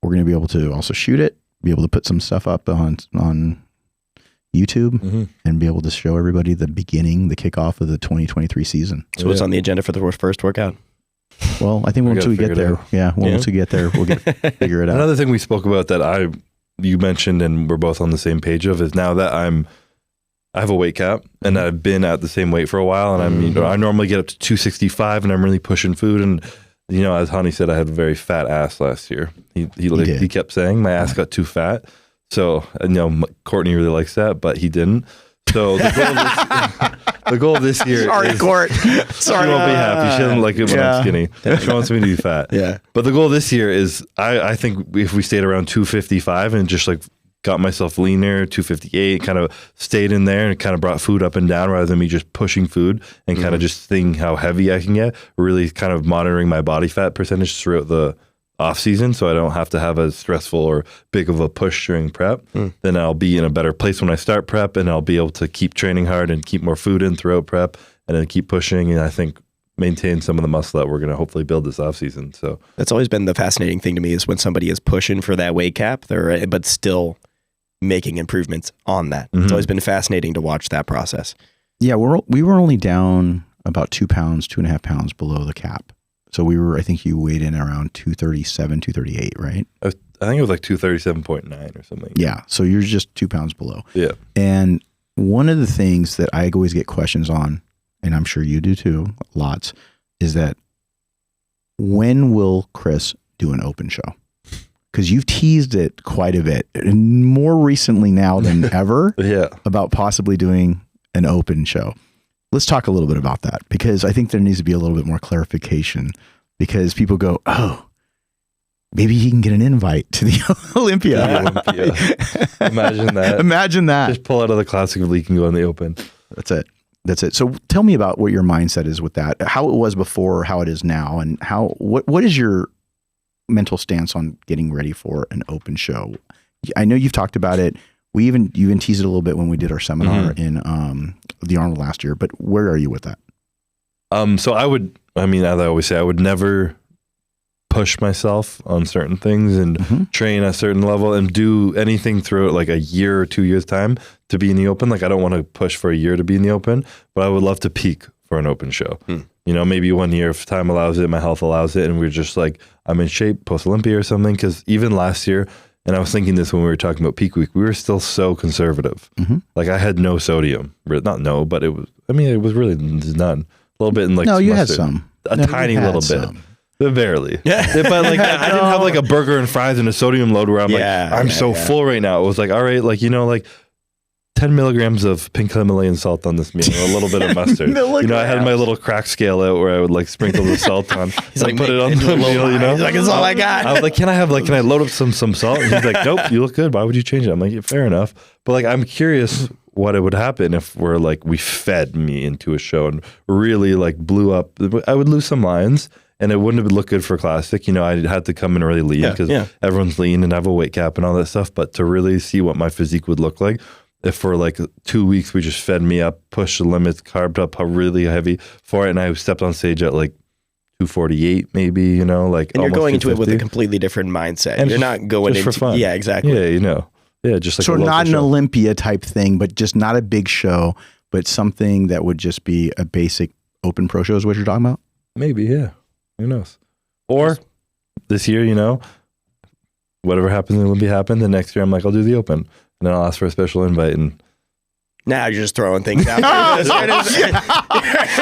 we're going to be able to also shoot it, be able to put some stuff up on YouTube, and be able to show everybody the kickoff of the 2023 season. So what's on the agenda for the first workout? Well, I think once we get there, once we get there, we'll figure it out. Another thing we spoke about that you mentioned and we're both on the same page of is now that I have a weight cap and I've been at the same weight for a while, and I normally get up to 265 and I'm really pushing food, and as Hany said, I had a very fat ass last year. He kept saying my ass got too fat. So, Courtney really likes that, but he didn't. So the goal this year Sorry, is... Court. Sorry. She won't be happy. She doesn't like it when I'm skinny. She wants me to be fat. Yeah. But the goal this year is, I think if we stayed around 255 and just like got myself leaner, 258, kind of stayed in there and kind of brought food up and down rather than me just pushing food and kind of just seeing how heavy I can get, really kind of monitoring my body fat percentage throughout the off season, so I don't have to have a stressful or big of a push during prep, then I'll be in a better place when I start prep, and I'll be able to keep training hard and keep more food in throughout prep, and then keep pushing, and I think maintain some of the muscle that we're going to hopefully build this off season. So that's always been the fascinating thing to me, is when somebody is pushing for that weight cap, but still making improvements on that. It's always been fascinating to watch that process. Yeah, we were only down about 2 pounds, 2.5 pounds below the cap. So I think you weighed in around 237, 238, right? I think it was like 237.9 or something. Yeah. So you're just 2 pounds below. Yeah. And one of the things that I always get questions on, and I'm sure you do too, lots, is that when will Chris do an open show? Because you've teased it quite a bit, and more recently now than ever, about possibly doing an open show. Let's talk a little bit about that, because I think there needs to be a little bit more clarification, because people go, oh, maybe he can get an invite to the Olympia. Imagine that. Imagine that. Just pull out of the Classic Physique and go in the open. That's it. That's it. So tell me about what your mindset is with that, how it was before, how it is now, and what is your mental stance on getting ready for an open show? I know you've talked about it. You even teased it a little bit when we did our seminar in the Arnold last year, but where are you with that? So as I always say, I would never push myself on certain things and train at a certain level and do anything throughout like a year or 2 years time to be in the open. Like, I don't want to push for a year to be in the open, but I would love to peak for an open show. You know, maybe 1 year if time allows it, my health allows it, and we're just like, I'm in shape post Olympia or something. Because even last year, and I was thinking this when we were talking about peak week, we were still so conservative. Like, I had no sodium, not no, but it was really none. A little bit in like, no, you mustard. had some, tiny little bit. Barely. But like, I didn't have like a burger and fries and a sodium load where I'm I'm so full right now. It was like, all right, like, you know, like 10 milligrams of pink Himalayan salt on this meal, or a little bit of mustard. I had my little crack scale out where I would like sprinkle the salt on. He's like, put it on the meal, you know? He's like, it's all I got. I was like, can I load up some salt? And he's like, nope, you look good. Why would you change it? I'm like, yeah, fair enough. But like, I'm curious what it would happen if we fed me into a show and really like blew up. I would lose some lines. And it wouldn't have looked good for Classic. You know, I had to come in really lean because everyone's lean and have a weight cap and all that stuff. But to really see what my physique would look like, if for like 2 weeks we just fed me up, pushed the limits, carved up really heavy for it, and I stepped on stage at like 248 maybe, you know, like. And you're going into it with a completely different mindset. And you're not going into for fun. Yeah, exactly. Yeah, you know. Yeah, just like so a local not an show. Olympia type thing, but just not a big show, but something that would just be a basic open pro show is what you're talking about? Maybe, yeah. Who knows? Or this year, you know, whatever happens, it will be happen. The next year, I'm like, I'll do the open, and then I'll ask for a special invite. And now you're just throwing things out. You're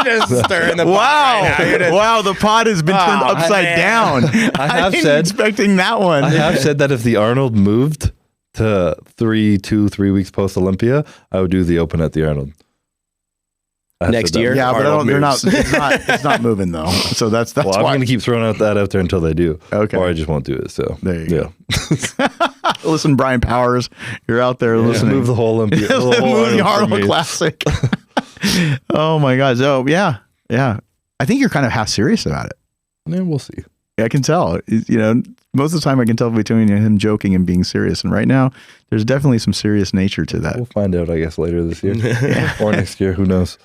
just stirring the pot. Wow, the pot has been turned upside down. I wasn't expecting that one. I have said that if the Arnold moved to 3 weeks post Olympia, I would do the open at the Arnold. Next year, yeah, but it's not moving though. So that's well, why I'm going to keep throwing that out there until they do. Okay, or I just won't do it. So there you go. Listen, Brian Powers, you're out there listening. Move the whole Olympia, move the Arnold Classic. Oh my God! So yeah. I think you're kind of half serious about it. Yeah, we'll see. I can tell. You know, most of the time I can tell between him joking and being serious. And right now, there's definitely some serious nature to that. We'll find out, I guess, later this year or next year. Who knows?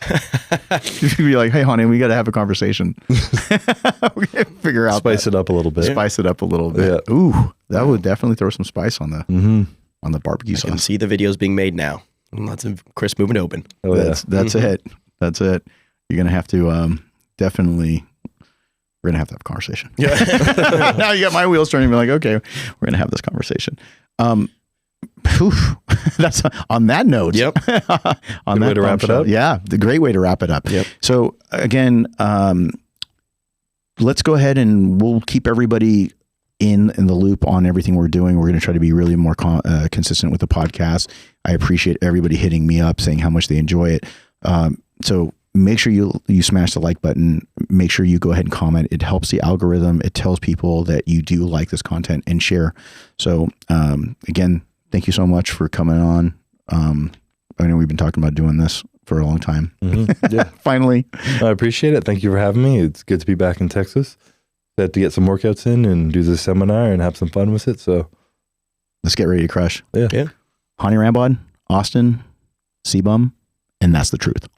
You could be like, hey, honey, we got to have a conversation. We gotta figure out Spice it up a little bit. Spice it up a little bit. Yeah. Ooh, that would definitely throw some spice on the barbecue sauce. I can see the videos being made now. Lots of Chris moving open. Oh, that's it. That's it. You're going to have to definitely... We're going to have a conversation. Yeah. Now you got my wheels turning. Be like, okay, we're going to have this conversation. That's on that note. Yep. On Good that way to wrap it up. Yeah. The great way to wrap it up. Yep. So again, let's go ahead and we'll keep everybody in the loop on everything we're doing. We're going to try to be really more consistent with the podcast. I appreciate everybody hitting me up saying how much they enjoy it. So make sure you smash the like button. Make sure you go ahead and comment. It helps the algorithm. It tells people that you do like this content, and share. So again, thank you so much for coming on. I know we've been talking about doing this for a long time. Yeah. Finally. I appreciate it. Thank you for having me. It's good to be back in Texas. Had to get some workouts in and do the seminar and have some fun with it. So let's get ready to crush. Yeah. Yeah. Hany, Rambod, Austin, C-Bum, and that's the truth.